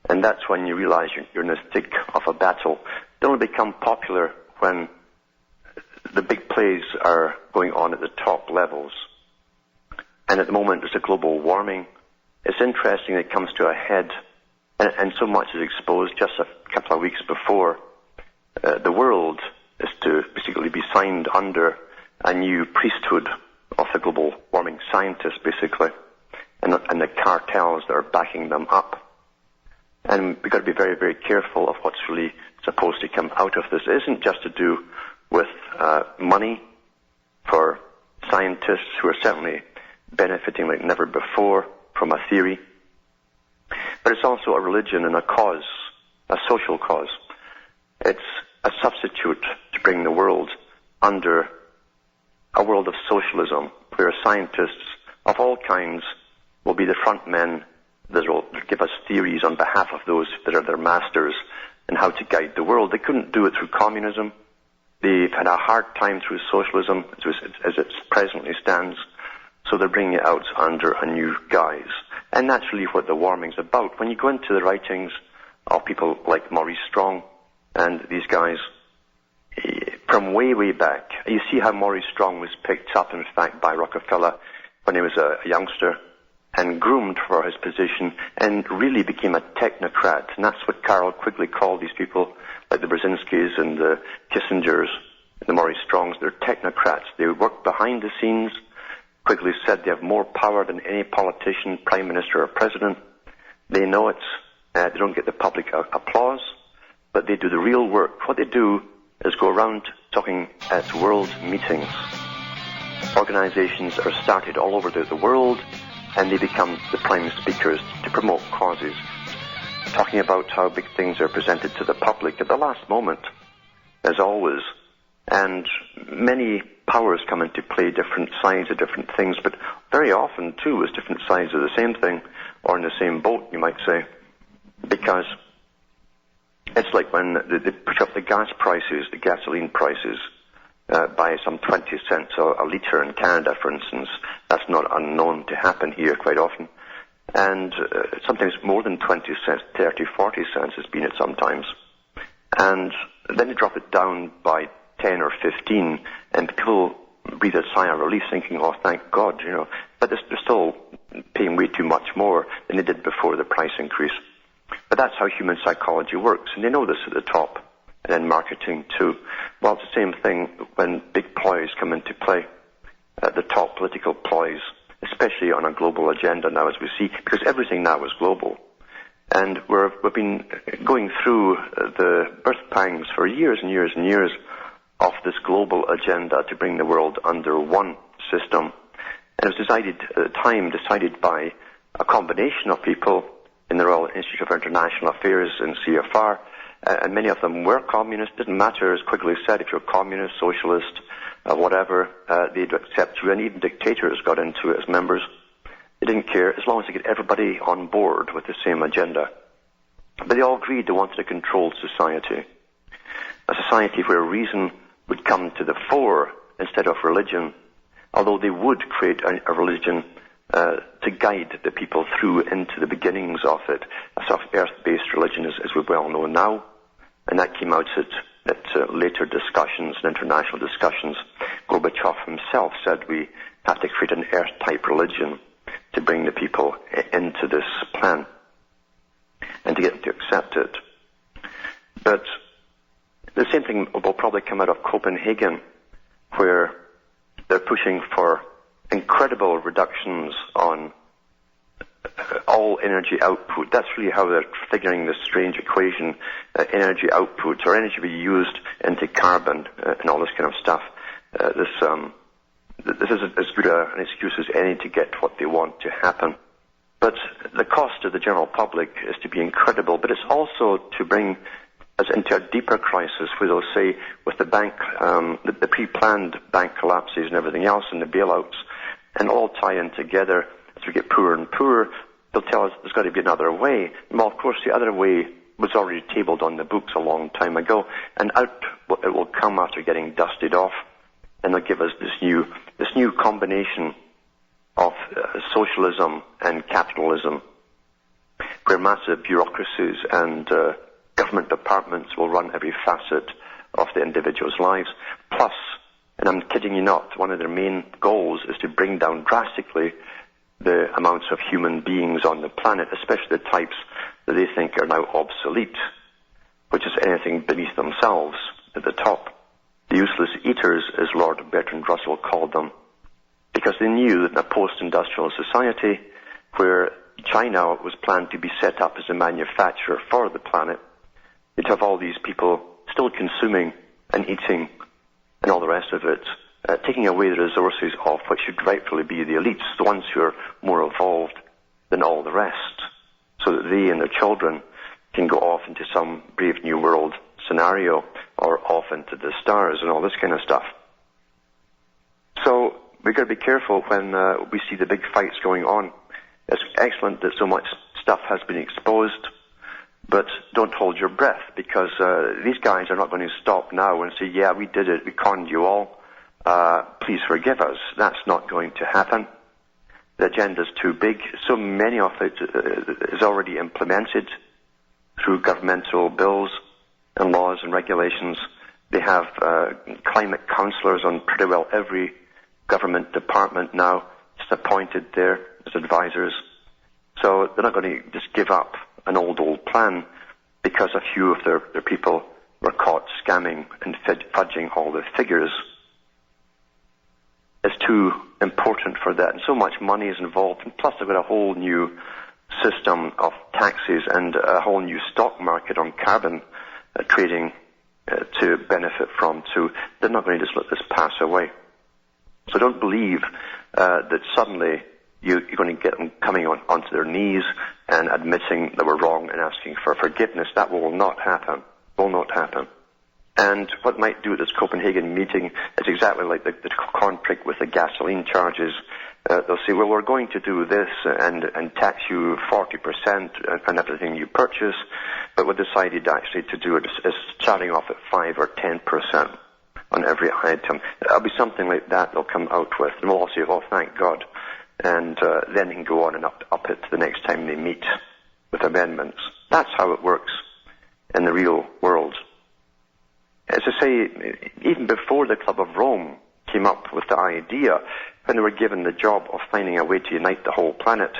and that's when you realize you're in the thick of a battle. They only become popular when the big plays are going on at the top levels. And at the moment there's a global warming. It's interesting it comes to a head, and so much is exposed. Just a couple of weeks before, the world is to basically be signed under a new priesthood of the global warming scientists, basically, and the cartels that are backing them up. And we've got to be very, very careful of what's really supposed to come out of this. It isn't just to do with money for scientists who are certainly benefiting like never before from a theory, but it's also a religion and a cause, a social cause. It's a substitute to bring the world under a world of socialism, where scientists of all kinds will be the front men that will give us theories on behalf of those that are their masters and how to guide the world. They couldn't do it through communism. They've had a hard time through socialism as it presently stands, so they're bringing it out under a new guise. And that's really what the warming's about. When you go into the writings of people like Maurice Strong and these guys, from way, way back, you see how Maurice Strong was picked up, in fact, by Rockefeller when he was a youngster and groomed for his position and really became a technocrat. And that's what Carroll Quigley called these people, like the Brzezinskis and the Kissingers and the Maurice Strongs. They're technocrats. They work behind the scenes. Quigley said they have more power than any politician, prime minister, or president. They know it. They don't get the public applause, but they do the real work. What they do is go around talking at world meetings. Organizations are started all over the world, and they become the prime speakers to promote causes, talking about how big things are presented to the public at the last moment, as always. And many powers come into play, different sides of different things, but very often, too, it's different sides of the same thing, or in the same boat, you might say, because it's like when they push up the gas prices, the gasoline prices, by some 20 cents a litre in Canada, for instance. That's not unknown to happen here quite often. And sometimes more than 20 cents, 30, 40 cents has been it sometimes. And then they drop it down by 10 or 15, and people breathe a sigh of relief thinking, oh, thank God, you know. But they're still paying way too much more than they did before the price increase. But that's how human psychology works, and they know this at the top, and in marketing too. Well, it's the same thing when big ploys come into play. the top political ploys, especially on a global agenda now, as we see, because everything now is global. And we've been going through the birth pangs for years and years and years of this global agenda to bring the world under one system. And it was decided at the time, by a combination of people in the Royal Institute of International Affairs in CFR, and many of them were communists. Didn't matter, as Quigley said, if you're communist, socialist, whatever, they'd accept you, and even dictators got into it as members. They didn't care, as long as they get everybody on board with the same agenda. But they all agreed they wanted a controlled society. A society where reason would come to the fore instead of religion, although they would create a religion to guide the people through into the beginnings of it, a sort of earth-based religion, as we well know now. And that came out at later discussions and international discussions. Gorbachev himself said we have to create an earth-type religion to bring the people into this plan and to get them to accept it. But the same thing will probably come out of Copenhagen, where they're pushing for incredible reductions on all energy output. That's really how they're figuring this strange equation, energy output, or energy to be used into carbon and all this kind of stuff. This is as good an excuse as any to get what they want to happen. But the cost to the general public is to be incredible, but it's also to bring us into a deeper crisis where they'll say, with the bank, the pre-planned bank collapses and everything else and the bailouts, and all tie in together as we get poorer and poorer, they'll tell us there's got to be another way. Well, of course, the other way was already tabled on the books a long time ago, and out it will come after getting dusted off, and they'll give us this new combination of socialism and capitalism, where massive bureaucracies and government departments will run every facet of the individual's lives. Plus, and I'm kidding you not, one of their main goals is to bring down drastically the amounts of human beings on the planet, especially the types that they think are now obsolete, which is anything beneath themselves at the top. The useless eaters, as Lord Bertrand Russell called them, because they knew that in a post-industrial society where China was planned to be set up as a manufacturer for the planet, you'd have all these people still consuming and eating and all the rest of it, taking away the resources of what should rightfully be the elites, the ones who are more evolved than all the rest, so that they and their children can go off into some brave new world scenario or off into the stars and all this kind of stuff. So we've got to be careful when we see the big fights going on. It's excellent that so much stuff has been exposed, but don't hold your breath, because these guys are not going to stop now and say, yeah, we did it, we conned you all, please forgive us. That's not going to happen. The agenda's too big. So many of it is already implemented through governmental bills and laws and regulations. They have climate counselors on pretty well every government department now, just appointed there as advisors. So they're not going to just give up an old plan because a few of their people were caught scamming and fudging all the figures. It's too important for that, and so much money is involved, and plus they've got a whole new system of taxes and a whole new stock market on carbon trading to benefit from too. They're not going to just let this pass away. So don't believe that suddenly you're going to get them coming onto their knees and admitting that we're wrong and asking for forgiveness. That will not happen. Will not happen. And what might do at this Copenhagen meeting is exactly like the corn prick with the gasoline charges. They'll say, well, we're going to do this and tax you 40% on everything you purchase, but we decided actually to do it as starting off at 5 or 10% on every item. It'll be something like that they'll come out with, and we'll all say, oh, thank God. And then they can go on and up it the next time they meet with amendments. That's how it works in the real world. As I say, even before the Club of Rome came up with the idea, when they were given the job of finding a way to unite the whole planet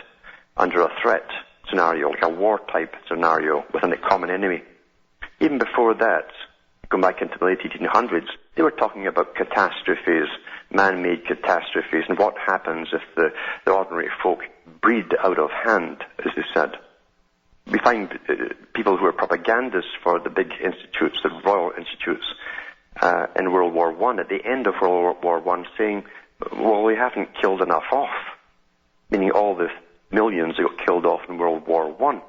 under a threat scenario, like a war-type scenario with a common enemy, even before that, going back into the late 1800s, they were talking about catastrophes man-made catastrophes, and what happens if the ordinary folk breed out of hand, as they said. We find people who are propagandists for the big institutes, the royal institutes, in World War I, at the end of World War I, saying, well, we haven't killed enough off, meaning all the millions that got killed off in World War I,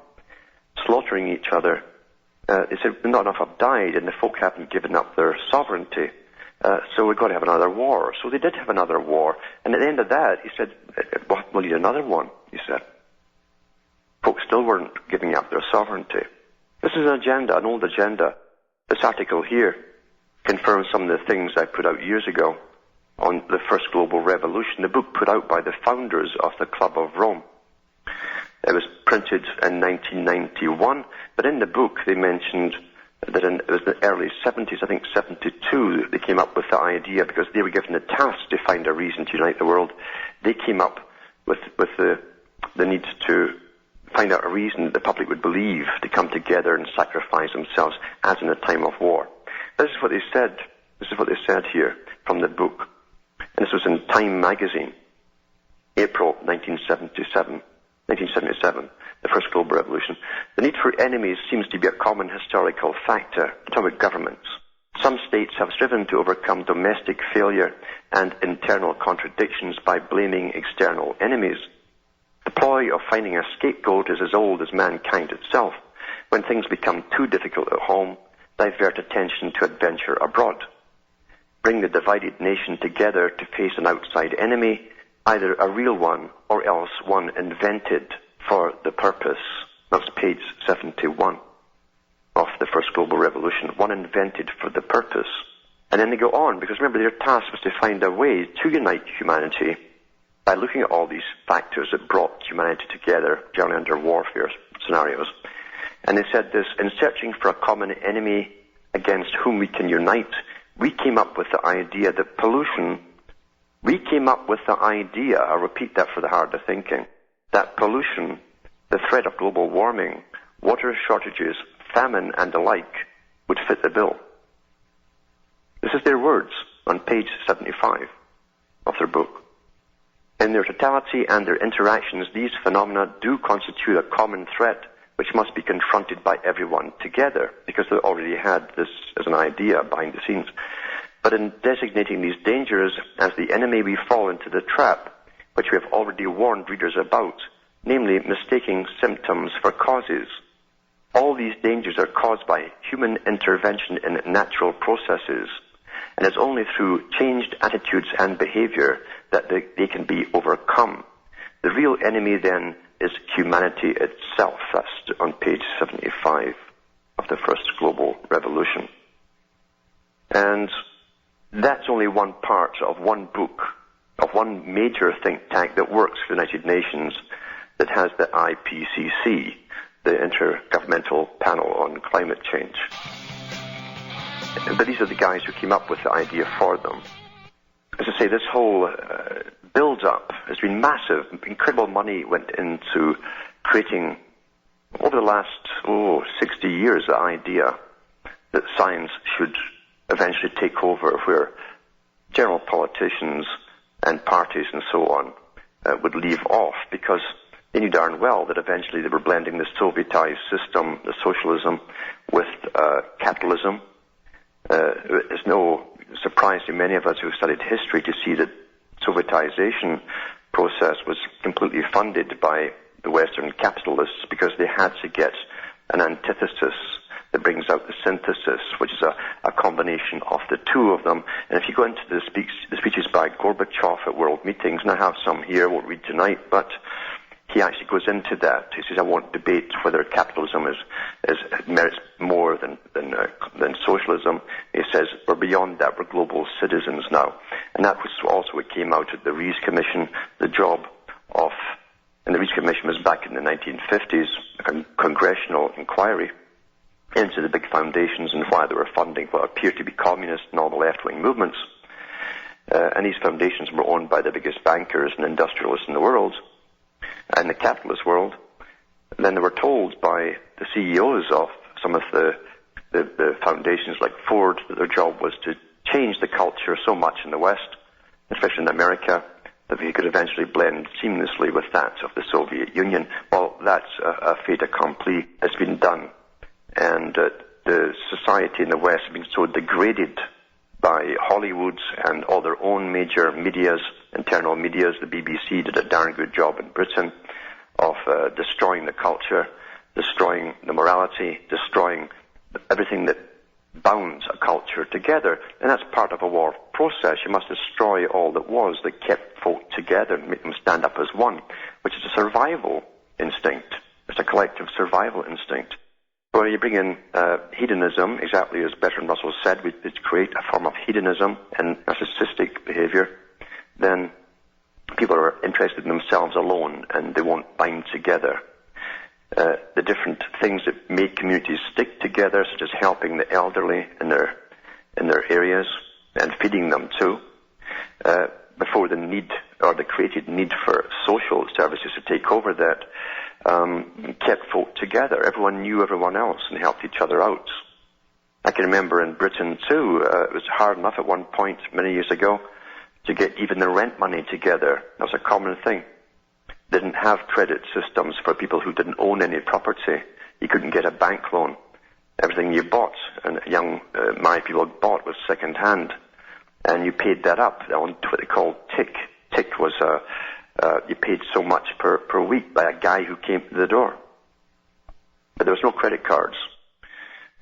slaughtering each other. They said, not enough have died, and the folk haven't given up their sovereignty, so we've got to have another war. So they did have another war, and at the end of that, he said, well, we'll need another one, he said. Folks still weren't giving up their sovereignty. This is an agenda, an old agenda. This article here confirms some of the things I put out years ago on the First Global Revolution, the book put out by the founders of the Club of Rome. It was printed in 1991, but in the book they mentioned that it was the early 70s, I think 72, they came up with the idea, because they were given the task to find a reason to unite the world. They came up with the need to find out a reason the public would believe to come together and sacrifice themselves as in a time of war. This is what they said. This is what they said here from the book. And this was in Time magazine, April 1977, the First Global Revolution. The need for enemies seems to be a common historical factor. Talk about governments. Some states have striven to overcome domestic failure and internal contradictions by blaming external enemies. The ploy of finding a scapegoat is as old as mankind itself. When things become too difficult at home, divert attention to adventure abroad. Bring the divided nation together to face an outside enemy, either a real one or else one invented for the purpose. That's page 71 of the First Global Revolution. One invented for the purpose. And then they go on, because remember their task was to find a way to unite humanity by looking at all these factors that brought humanity together, generally under warfare scenarios. And they said this, in searching for a common enemy against whom we can unite, we came up with the idea that pollution, I'll repeat that for the hard of thinking, that pollution, the threat of global warming, water shortages, famine and the like would fit the bill. This is their words on page 75 of their book. In their totality and their interactions, these phenomena do constitute a common threat which must be confronted by everyone together, because they already had this as an idea behind the scenes. But in designating these dangers as the enemy, we fall into the trap, which we have already warned readers about, namely mistaking symptoms for causes. All these dangers are caused by human intervention in natural processes, and it's only through changed attitudes and behavior that they can be overcome. The real enemy then is humanity itself. That's on page 75 of the First Global Revolution. And that's only one part of one book, of one major think tank that works for the United Nations, that has the IPCC, the Intergovernmental Panel on Climate Change. But these are the guys who came up with the idea for them. As I say, this whole build-up has been massive. Incredible money went into creating, over the last 60 years, the idea that science should eventually take over, where general politicians and parties and so on would leave off, because they knew darn well that eventually they were blending the Sovietized system, the socialism, with capitalism. It's no surprise to many of us who studied history to see that Sovietization process was completely funded by the Western capitalists, because they had to get an antithesis that brings out the synthesis, which is a combination of the two of them. And if you go into the speeches by Gorbachev at world meetings, and I have some here, I won't read tonight, but he actually goes into that. He says, I won't debate whether capitalism merits more than socialism. He says, we're beyond that, we're global citizens now. And that was also what came out of the Rees Commission, the job of, and the Rees Commission was back in the 1950s, a congressional inquiry into the big foundations and why they were funding what appeared to be communist and all the left-wing movements. And these foundations were owned by the biggest bankers and industrialists in the world, and the capitalist world. And then they were told by the CEOs of some of the foundations like Ford that their job was to change the culture so much in the West especially in America, that we could eventually blend seamlessly with that of the Soviet Union. Well, that's a fait accompli. It's been done. And the society in the West has been so degraded by Hollywood and all their own major medias, internal medias. The BBC did a darn good job in Britain of destroying the culture, destroying the morality, destroying everything that bounds a culture together. And that's part of a war process. You must destroy all that was, that kept folk together and make them stand up as one, which is a survival instinct. It's a collective survival instinct. When you bring in hedonism, exactly as Bertrand Russell said, we create a form of hedonism and narcissistic behavior, then people are interested in themselves alone and they won't bind together. The different things that make communities stick together, such as helping the elderly in their areas and feeding them too, before the need or the created need for social services to take over that, kept folk together. Everyone knew everyone else and helped each other out. I can remember in Britain too, it was hard enough at one point many years ago to get even the rent money together. That was a common thing. Didn't have credit systems for people who didn't own any property. You couldn't get a bank loan. Everything you bought, and young married people bought, was second hand. And you paid that up on what they called tick. Tick was you paid so much per week by a guy who came to the door. But there was no credit cards.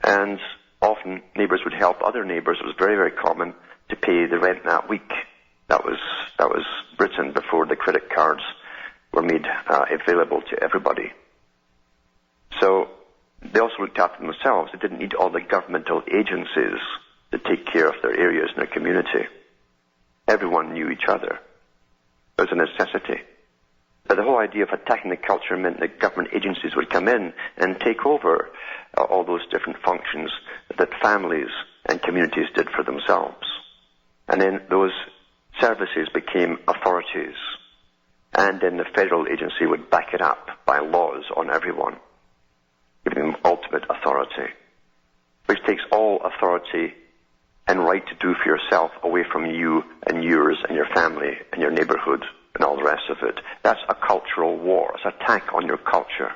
And often neighbors would help other neighbors. It was very, very common to pay the rent that week. That was Britain before the credit cards were made available to everybody. So they also looked after themselves. They didn't need all the governmental agencies to take care of their areas and their community. Everyone knew each other. It was a necessity. But the whole idea of attacking the culture meant that government agencies would come in and take over all those different functions that families and communities did for themselves. And then those services became authorities. And then the federal agency would back it up by laws on everyone, giving them ultimate authority, which takes all authority and right to do for yourself away from you and yours and your family and your neighborhood and all the rest of it. That's a cultural war. It's an attack on your culture.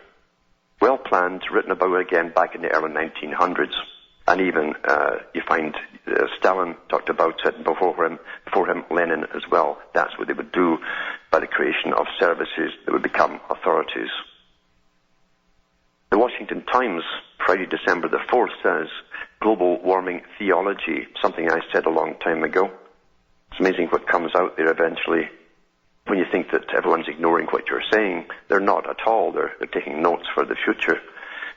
Well planned, written about again back in the early 1900s. And even you find Stalin talked about it, and before him Lenin as well. That's what they would do by the creation of services that would become authorities. The Washington Times, Friday, December the 4th, says, global warming theology, something I said a long time ago. It's amazing what comes out there eventually. When you think that everyone's ignoring what you're saying, they're not at all. They're taking notes for the future.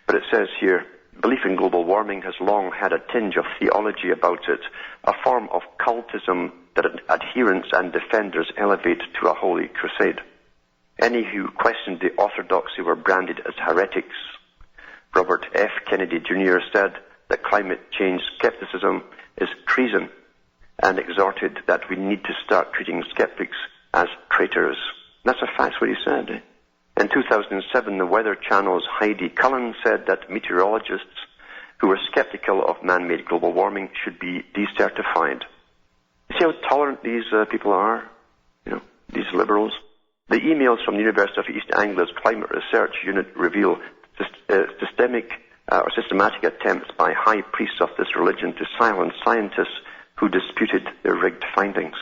But it says here, belief in global warming has long had a tinge of theology about it, a form of cultism that adherents and defenders elevate to a holy crusade. Any who questioned the orthodoxy were branded as heretics. Robert F. Kennedy Jr. said that climate change skepticism is treason and exhorted that we need to start treating skeptics as traitors. That's a fact what he said. In 2007, the Weather Channel's Heidi Cullen said that meteorologists who were skeptical of man-made global warming should be decertified. You see how tolerant these people are? These liberals? The emails from the University of East Anglia's Climate Research Unit reveal systematic attempts by high priests of this religion to silence scientists who disputed their rigged findings.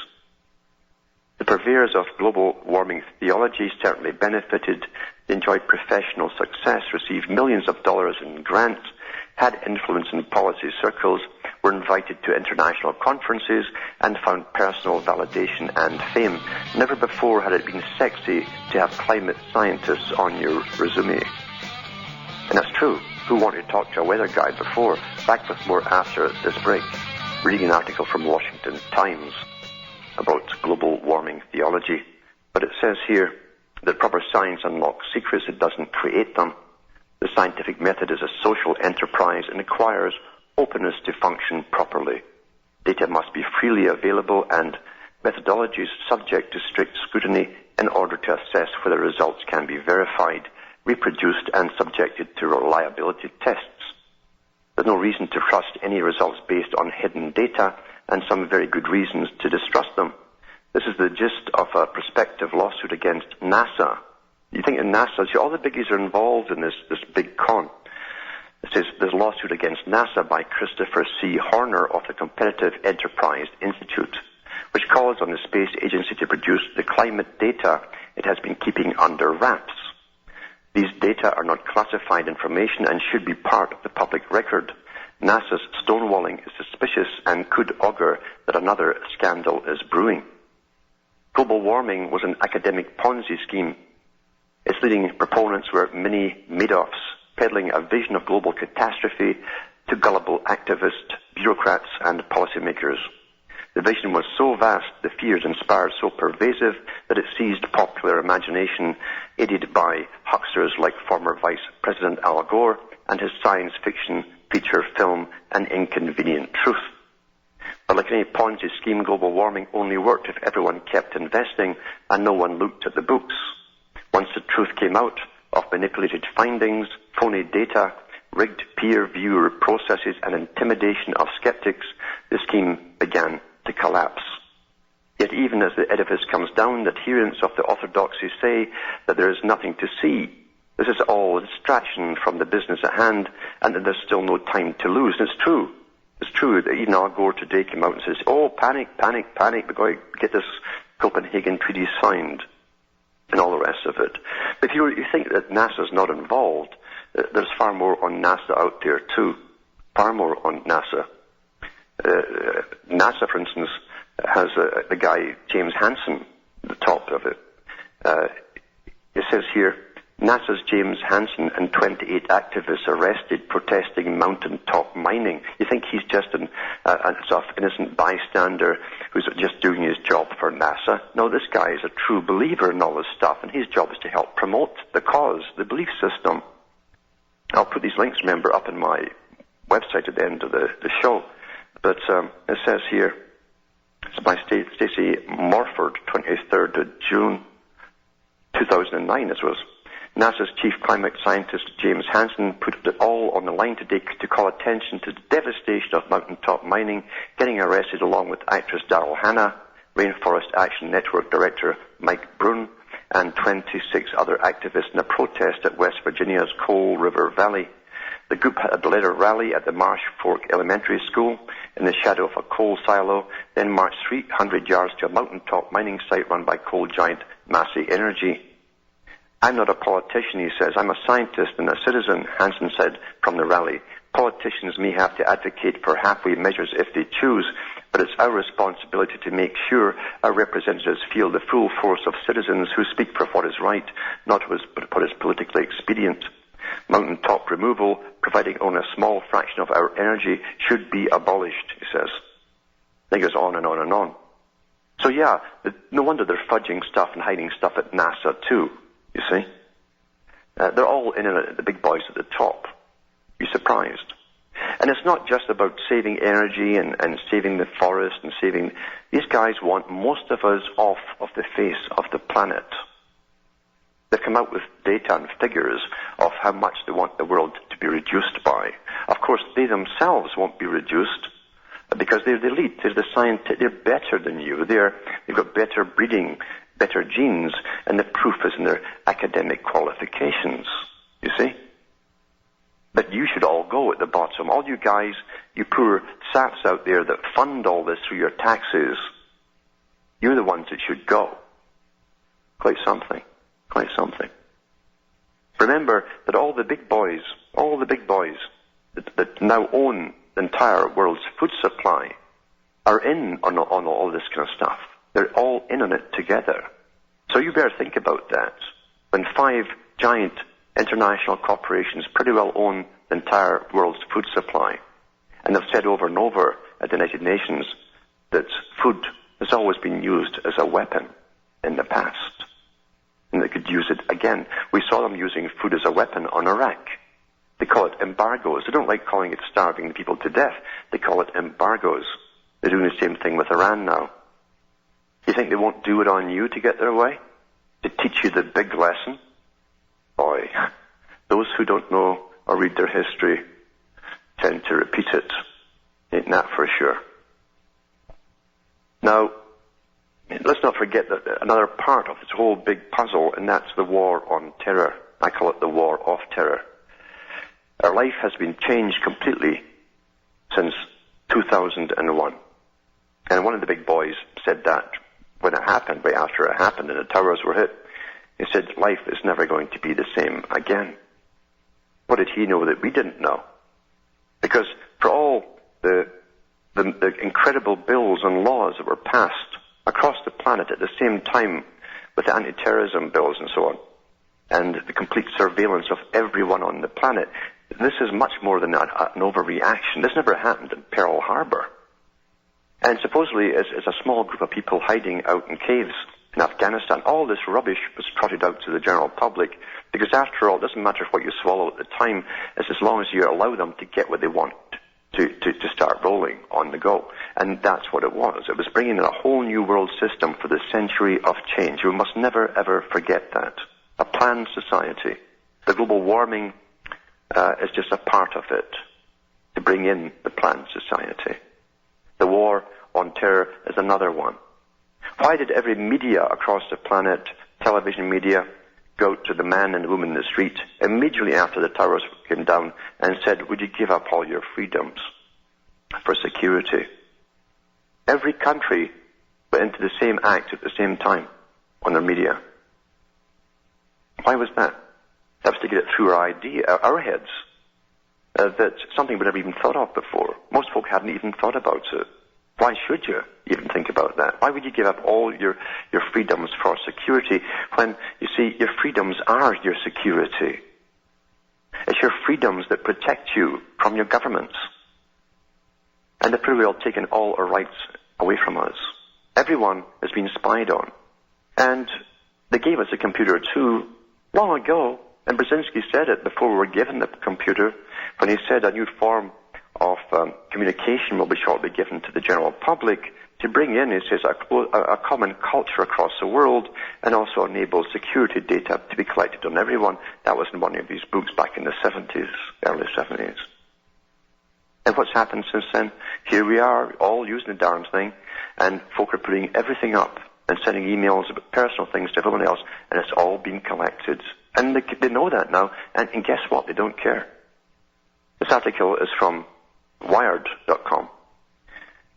The purveyors of global warming theology certainly benefited. They enjoyed professional success, received millions of dollars in grants, had influence in policy circles, were invited to international conferences, and found personal validation and fame. Never before had it been sexy to have climate scientists on your resume. And that's true. Who wanted to talk to a weather guy before? Back with more after this break. Reading an article from Washington Times about global warming theology. But it says here that proper science unlocks secrets, it doesn't create them. The scientific method is a social enterprise and requires openness to function properly. Data must be freely available and methodologies subject to strict scrutiny in order to assess whether results can be verified, reproduced, and subjected to reliability tests. There's no reason to trust any results based on hidden data, and some very good reasons to distrust them. This is the gist of a prospective lawsuit against NASA. You think in NASA, all the biggies are involved in this big con. It says there's a lawsuit against NASA by Christopher C. Horner of the Competitive Enterprise Institute, which calls on the space agency to produce the climate data it has been keeping under wraps. These data are not classified information and should be part of the public record. NASA's stonewalling is suspicious and could augur that another scandal is brewing. Global warming was an academic Ponzi scheme. Its leading proponents were mini Madoffs, peddling a vision of global catastrophe to gullible activists, bureaucrats, and policymakers. The vision was so vast, the fears inspired so pervasive, that it seized popular imagination, aided by hucksters like former Vice President Al Gore and his science fiction feature film An Inconvenient Truth. But like any Ponzi scheme, global warming only worked if everyone kept investing and no one looked at the books. Once the truth came out of manipulated findings, phony data, rigged peer review processes, and intimidation of skeptics, the scheme began to collapse. Yet even as the edifice comes down, the adherents of the orthodoxy say that there is nothing to see. This is all a distraction from the business at hand, and that there's still no time to lose. And it's true. It's true that even Al Gore today came out and says, oh, panic, panic, panic, we're going to get this Copenhagen Treaty signed, and all the rest of it. But if you think that NASA's not involved, there's far more on NASA out there too. Far more on NASA. NASA, for instance, has the guy James Hansen at the top of it. It says here, NASA's James Hansen and 28 activists arrested protesting mountaintop mining. You think he's just a sort of innocent bystander who's just doing his job for NASA? No, this guy is a true believer in all this stuff, and his job is to help promote the cause, the belief system. I'll put these links, remember, up in my website at the end of the show. But it says here, it's by Stacey Morford, 23rd of June 2009, this was. NASA's chief climate scientist James Hansen put it all on the line today to call attention to the devastation of mountaintop mining, getting arrested along with actress Daryl Hannah, Rainforest Action Network director Mike Brune, and 26 other activists in a protest at West Virginia's Coal River Valley. The group had led a rally at the Marsh Fork Elementary School in the shadow of a coal silo, then marched 300 yards to a mountaintop mining site run by coal giant Massey Energy. I'm not a politician, he says. I'm a scientist and a citizen, Hansen said from the rally. Politicians may have to advocate for halfway measures if they choose, but it's our responsibility to make sure our representatives feel the full force of citizens who speak for what is right, not what is politically expedient. Mountaintop removal, providing only a small fraction of our energy, should be abolished, he says. It goes on and on and on. So yeah, no wonder they're fudging stuff and hiding stuff at NASA too, you see. They're all in it, the big boys at the top. Be surprised. And it's not just about saving energy and saving the forest and saving... These guys want most of us off of the face of the planet. They've come out with data and figures of how much they want the world to be reduced by. Of course, they themselves won't be reduced because they're the elite, they're the scientists, they're better than you. They've got better breeding, better genes, and the proof is in their academic qualifications, you see. But you should all go at the bottom. All you guys, you poor saps out there that fund all this through your taxes, you're the ones that should go. Quite something. Quite something. Remember that all the big boys that now own the entire world's food supply are in on all this kind of stuff. They're all in on it together. So you better think about that. When 5 giant international corporations pretty well own the entire world's food supply, and they've said over and over at the United Nations that food has always been used as a weapon in the past. And they could use it again. We saw them using food as a weapon on Iraq. They call it embargoes. They don't like calling it starving people to death. They call it embargoes. They're doing the same thing with Iran now. You think they won't do it on you to get their way? To teach you the big lesson? Boy, those who don't know or read their history tend to repeat it. Ain't that for sure? Now, let's not forget that another part of this whole big puzzle, and that's the war on terror. I call it the war of terror. Our life has been changed completely since 2001. And one of the big boys said that when it happened, right after it happened and the towers were hit, he said life is never going to be the same again. What did he know that we didn't know? Because for all the incredible bills and laws that were passed across the planet at the same time with the anti-terrorism bills and so on, and the complete surveillance of everyone on the planet, this is much more than an overreaction. This never happened in Pearl Harbor. And supposedly, as a small group of people hiding out in caves in Afghanistan, all this rubbish was trotted out to the general public, because after all, it doesn't matter what you swallow at the time, as long as you allow them to get what they want to start rolling on the go. And that's what it was. It was bringing in a whole new world system for the century of change. We must never, ever forget that. A planned society. The global warming is just a part of it, to bring in the planned society. The war on terror is another one. Why did every media across the planet, television media, go to the man and the woman in the street immediately after the towers came down and said, would you give up all your freedoms for security? Every country went into the same act at the same time on their media. Why was that? That was to get it through our heads. That's something we'd never even thought of before. Most folk hadn't even thought about it. Why should you even think about that? Why would you give up all your freedoms for security when, you see, your freedoms are your security? It's your freedoms that protect you from your governments. And they've pretty well taken all our rights away from us. Everyone has been spied on. And they gave us a computer too long ago. And Brzezinski said it before we were given the computer, when he said a new form of communication will be shortly given to the general public to bring in, he says, a common culture across the world, and also enable security data to be collected on everyone. That was in one of these books back in the 70s, early 70s. And what's happened since then? Here we are, all using the darn thing, and folk are putting everything up and sending emails about personal things to everyone else, and it's all being collected. And they know that now, and guess what? They don't care. This article is from Wired.com.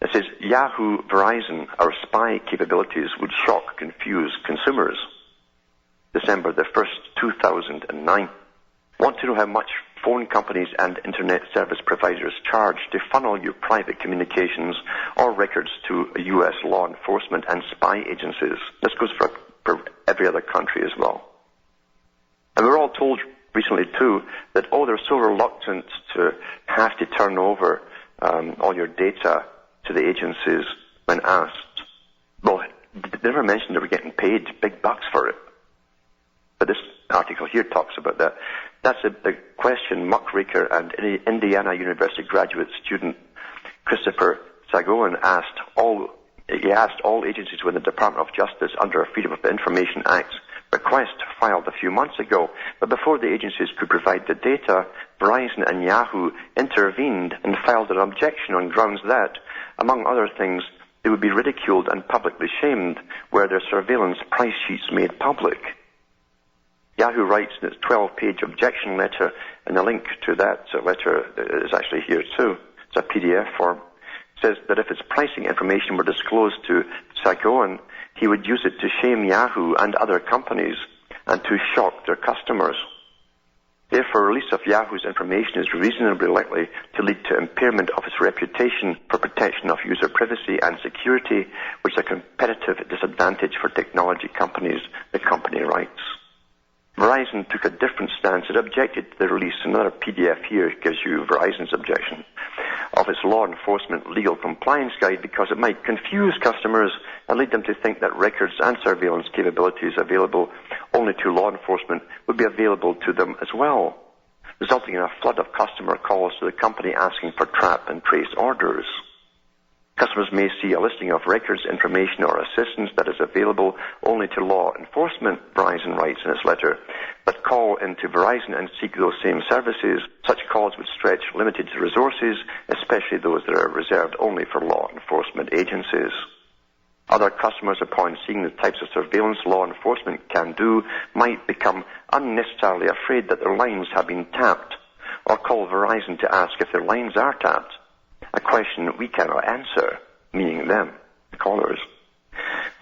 It says, Yahoo, Verizon, our spy capabilities would shock, confuse consumers. December the 1st, 2009. Want to know how much phone companies and internet service providers charge to funnel your private communications or records to U.S. law enforcement and spy agencies? This goes for every other country as well. And we were all told recently too that, they're so reluctant to have to turn over all your data to the agencies when asked. Well, they never mentioned they were getting paid big bucks for it. But this article here talks about that. That's the question muckraker and Indiana University graduate student Christopher Sagoen asked all agencies within the Department of Justice under a Freedom of Information Act request filed a few months ago. But before the agencies could provide the data, Verizon and Yahoo intervened and filed an objection on grounds that, among other things, they would be ridiculed and publicly shamed were their surveillance price sheets made public. Yahoo writes in its 12-page objection letter, and the link to that letter is actually here too. It's a PDF form. It says that if its pricing information were disclosed to Sagoen, he would use it to shame Yahoo and other companies and to shock their customers. Therefore, release of Yahoo's information is reasonably likely to lead to impairment of its reputation for protection of user privacy and security, which is a competitive disadvantage for technology companies, the company writes. Verizon took a different stance. It objected to the release. Another PDF here gives you Verizon's objection of its law enforcement legal compliance guide because it might confuse customers and lead them to think that records and surveillance capabilities available only to law enforcement would be available to them as well, resulting in a flood of customer calls to the company asking for trap and trace orders. Customers may see a listing of records, information, or assistance that is available only to law enforcement, Verizon writes in its letter, but call into Verizon and seek those same services. Such calls would stretch limited resources, especially those that are reserved only for law enforcement agencies. Other customers, upon seeing the types of surveillance law enforcement can do, might become unnecessarily afraid that their lines have been tapped, or call Verizon to ask if their lines are tapped, a question we cannot answer, meaning them, the callers.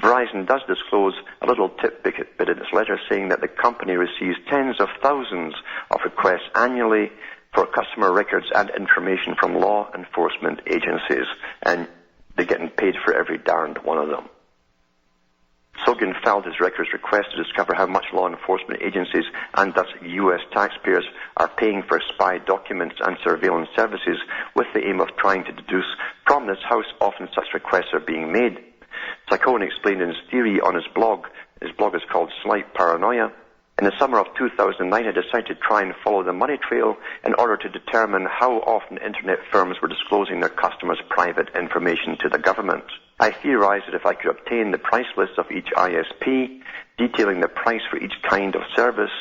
Verizon does disclose a little tidbit in its letter saying that the company receives tens of thousands of requests annually for customer records and information from law enforcement agencies, and they're getting paid for every darned one of them. Sogan filed his records request to discover how much law enforcement agencies and thus U.S. taxpayers are paying for spy documents and surveillance services, with the aim of trying to deduce from this how often such requests are being made. Saccone explained in his theory on his blog is called Slight Paranoia. In the summer of 2009, I decided to try and follow the money trail in order to determine how often internet firms were disclosing their customers' private information to the government. I theorized that if I could obtain the price list of each ISP, detailing the price for each kind of service,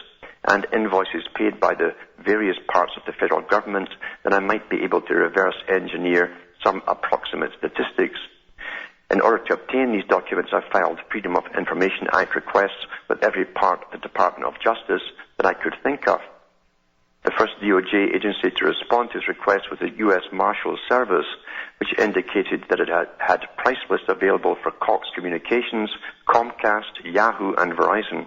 and invoices paid by the various parts of the federal government, then I might be able to reverse engineer some approximate statistics. In order to obtain these documents, I filed Freedom of Information Act requests with every part of the Department of Justice that I could think of. The first DOJ agency to respond to his request was the U.S. Marshals Service, which indicated that it had price lists available for Cox Communications, Comcast, Yahoo, and Verizon.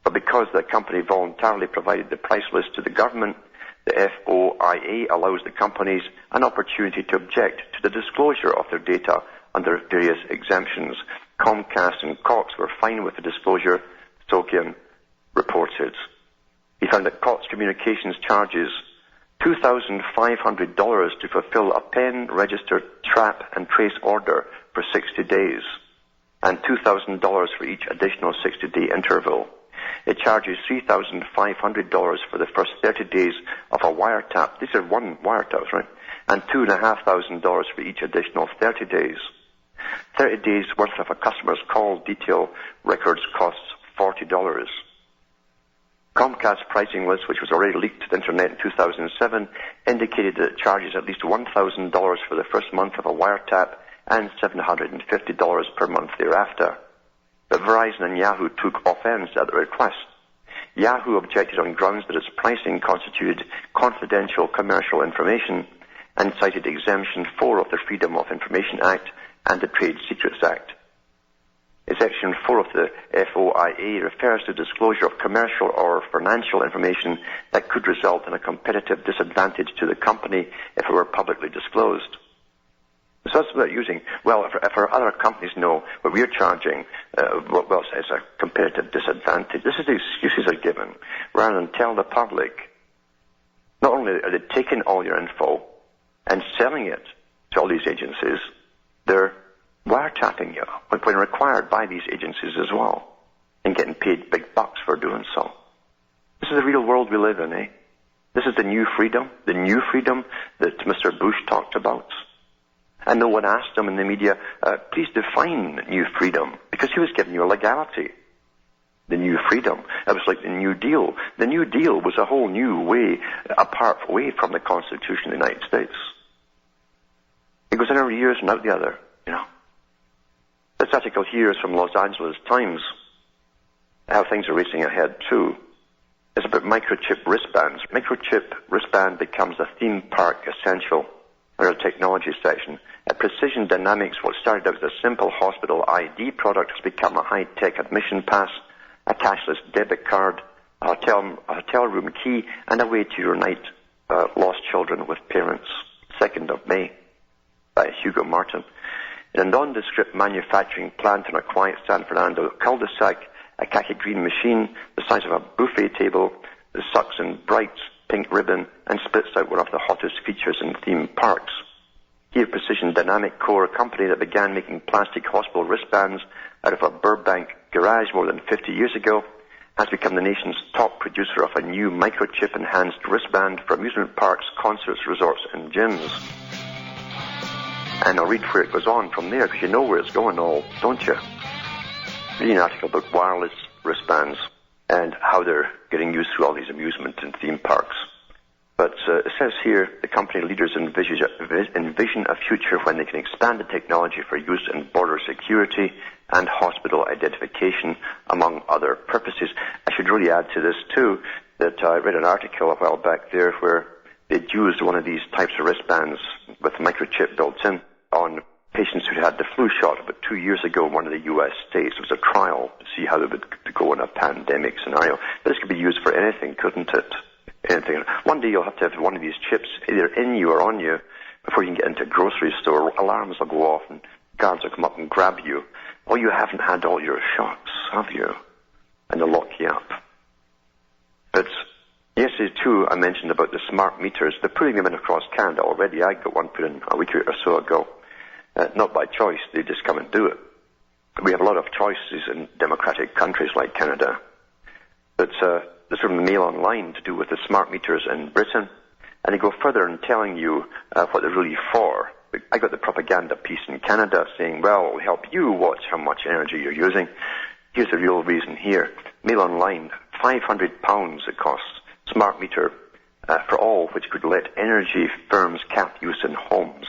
But because the company voluntarily provided the price list to the government, the FOIA allows the companies an opportunity to object to the disclosure of their data under various exemptions. Comcast and Cox were fine with the disclosure, Sogan reported. He found that Cox Communications charges $2,500 to fulfill a pen, register, trap, and trace order for 60 days, and $2,000 for each additional 60-day interval. It charges $3,500 for the first 30 days of a wiretap. These are one wiretaps, right? And $2,500 for each additional 30 days. 30 days worth of a customer's call detail records costs $40. Comcast's pricing list, which was already leaked to the internet in 2007, indicated that it charges at least $1,000 for the first month of a wiretap and $750 per month thereafter. But Verizon and Yahoo took offense at the request. Yahoo objected on grounds that its pricing constituted confidential commercial information and cited Exemption 4 of the Freedom of Information Act and the Trade Secrets Act. Section 4 of the FOIA refers to disclosure of commercial or financial information that could result in a competitive disadvantage to the company if it were publicly disclosed. So that's what they're using. Well, if our other companies know what we're charging, it's a competitive disadvantage. This is the excuses are given. Rather than tell the public, not only are they taking all your info and selling it to all these agencies, they're wiretapping you when required by these agencies as well, and getting paid big bucks for doing so. This is the real world we live in, eh? This is the new freedom that Mr. Bush talked about. And no one asked him in the media, please define new freedom, because he was giving you a legality. The new freedom. It was like the New Deal. The New Deal was a whole new way, apart away from the Constitution of the United States. It goes in every year and out the other, you know. This article here is from Los Angeles Times, how things are racing ahead too. It's about microchip wristbands. Microchip wristband becomes a theme park essential. Under the technology section, at Precision Dynamics, what started out as a simple hospital ID product has become a high-tech admission pass, a cashless debit card, a hotel room key, and a way to reunite lost children with parents. 2nd of May, by Hugo Martin. In a nondescript manufacturing plant in a quiet San Fernando cul-de-sac, a khaki green machine the size of a buffet table that sucks in bright pink ribbon and spits out one of the hottest features in theme parks. Here, Precision Dynamic Core, a company that began making plastic hospital wristbands out of a Burbank garage more than 50 years ago, has become the nation's top producer of a new microchip-enhanced wristband for amusement parks, concerts, resorts, and gyms. And I'll read where it goes on from there, because you know where it's going all, don't you? Reading an article about wireless wristbands and how they're getting used through all these amusement and theme parks. But it says here, the company leaders envision a future when they can expand the technology for use in border security and hospital identification, among other purposes. I should really add to this, too, that I read an article a while back there where they'd used one of these types of wristbands with microchip built in on patients who had the flu shot about 2 years ago in one of the U.S. states. It was a trial to see how they would go in a pandemic scenario. But this could be used for anything, couldn't it? Anything. One day you'll have to have one of these chips either in you or on you before you can get into a grocery store. Alarms will go off and guards will come up and grab you. Oh, you haven't had all your shots, have you? And they'll lock you up. But yesterday, too, I mentioned about the smart meters. They're putting them in across Canada already. I got one put in a week or so ago. Not by choice. They just come and do it. We have a lot of choices in democratic countries like Canada. But there's from the Mail Online to do with the smart meters in Britain. And they go further in telling you what they're really for. I got the propaganda piece in Canada saying, well, it'll help you watch how much energy you're using. Here's the real reason here. Mail Online, £500 it costs. Smart meter for all, which could let energy firms cap use in homes.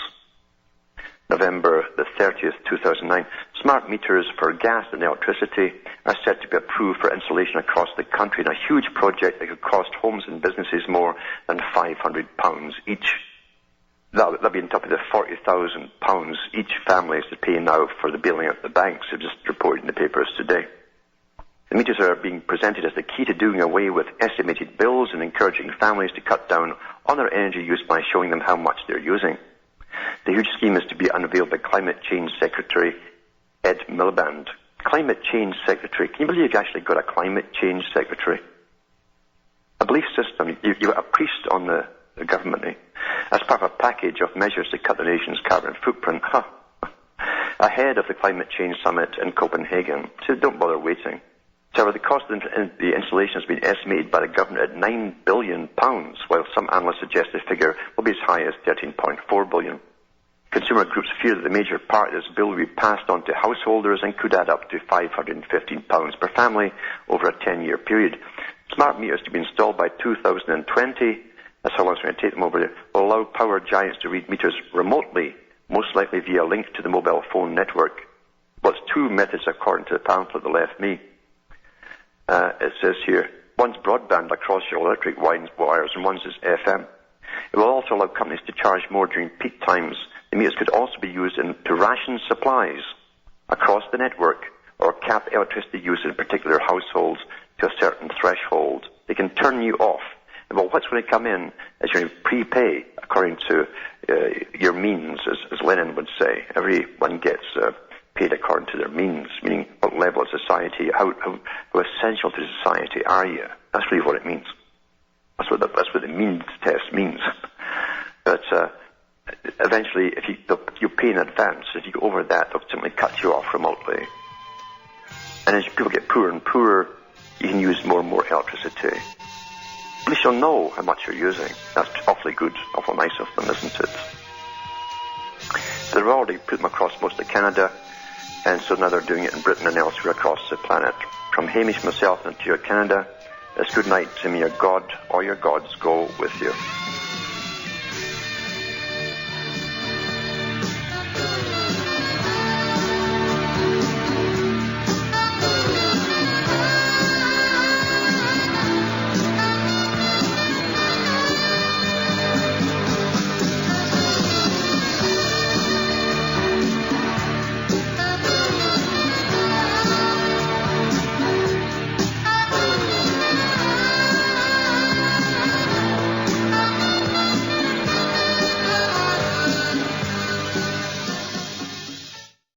November the 30th, 2009. Smart meters for gas and electricity are set to be approved for installation across the country in a huge project that could cost homes and businesses more than £500 each. That'll be on top of the £40,000 each family is to pay now for the bailing out the banks. They've just reported in the papers today. The meters are being presented as the key to doing away with estimated bills and encouraging families to cut down on their energy use by showing them how much they're using. The huge scheme is to be unveiled by Climate Change Secretary Ed Miliband. Climate Change Secretary. Can you believe you've actually got a Climate Change Secretary? A belief system. You've got a priest on the government, as part of a package of measures to cut the nation's carbon footprint. Ahead of the Climate Change Summit in Copenhagen. So don't bother waiting. However, the cost of the installation has been estimated by the government at £9 billion, while some analysts suggest the figure will be as high as £13.4 billion. Consumer groups fear that the major part of this bill will be passed on to householders and could add up to £515 per family over a 10-year period. Smart meters to be installed by 2020, that's how long it's going to take them over there, will allow power giants to read meters remotely, most likely via a link to the mobile phone network. Well, it's two methods according to the pamphlet that left me. It says here, one's broadband across your electric wires and one's is FM. It will also allow companies to charge more during peak times. The meters could also be used to ration supplies across the network or cap electricity use in particular households to a certain threshold. They can turn you off. And well, what's going to come in is you're going to prepay according to your means, as Lenin would say. Everyone gets paid according to their means, meaning what level of society, how essential to society are you? That's really what it means. That's what the means test means. But eventually, if you pay in advance, if you go over that, they'll simply cut you off remotely. And as people get poorer and poorer, you can use more and more electricity. At least you'll know how much you're using. That's awfully good, awful nice of them, isn't it? They've already put them across most of Canada, and so now they're doing it in Britain and elsewhere across the planet. From Hamish, myself, and to your Canada, it's good night, and may your God or your gods go with you.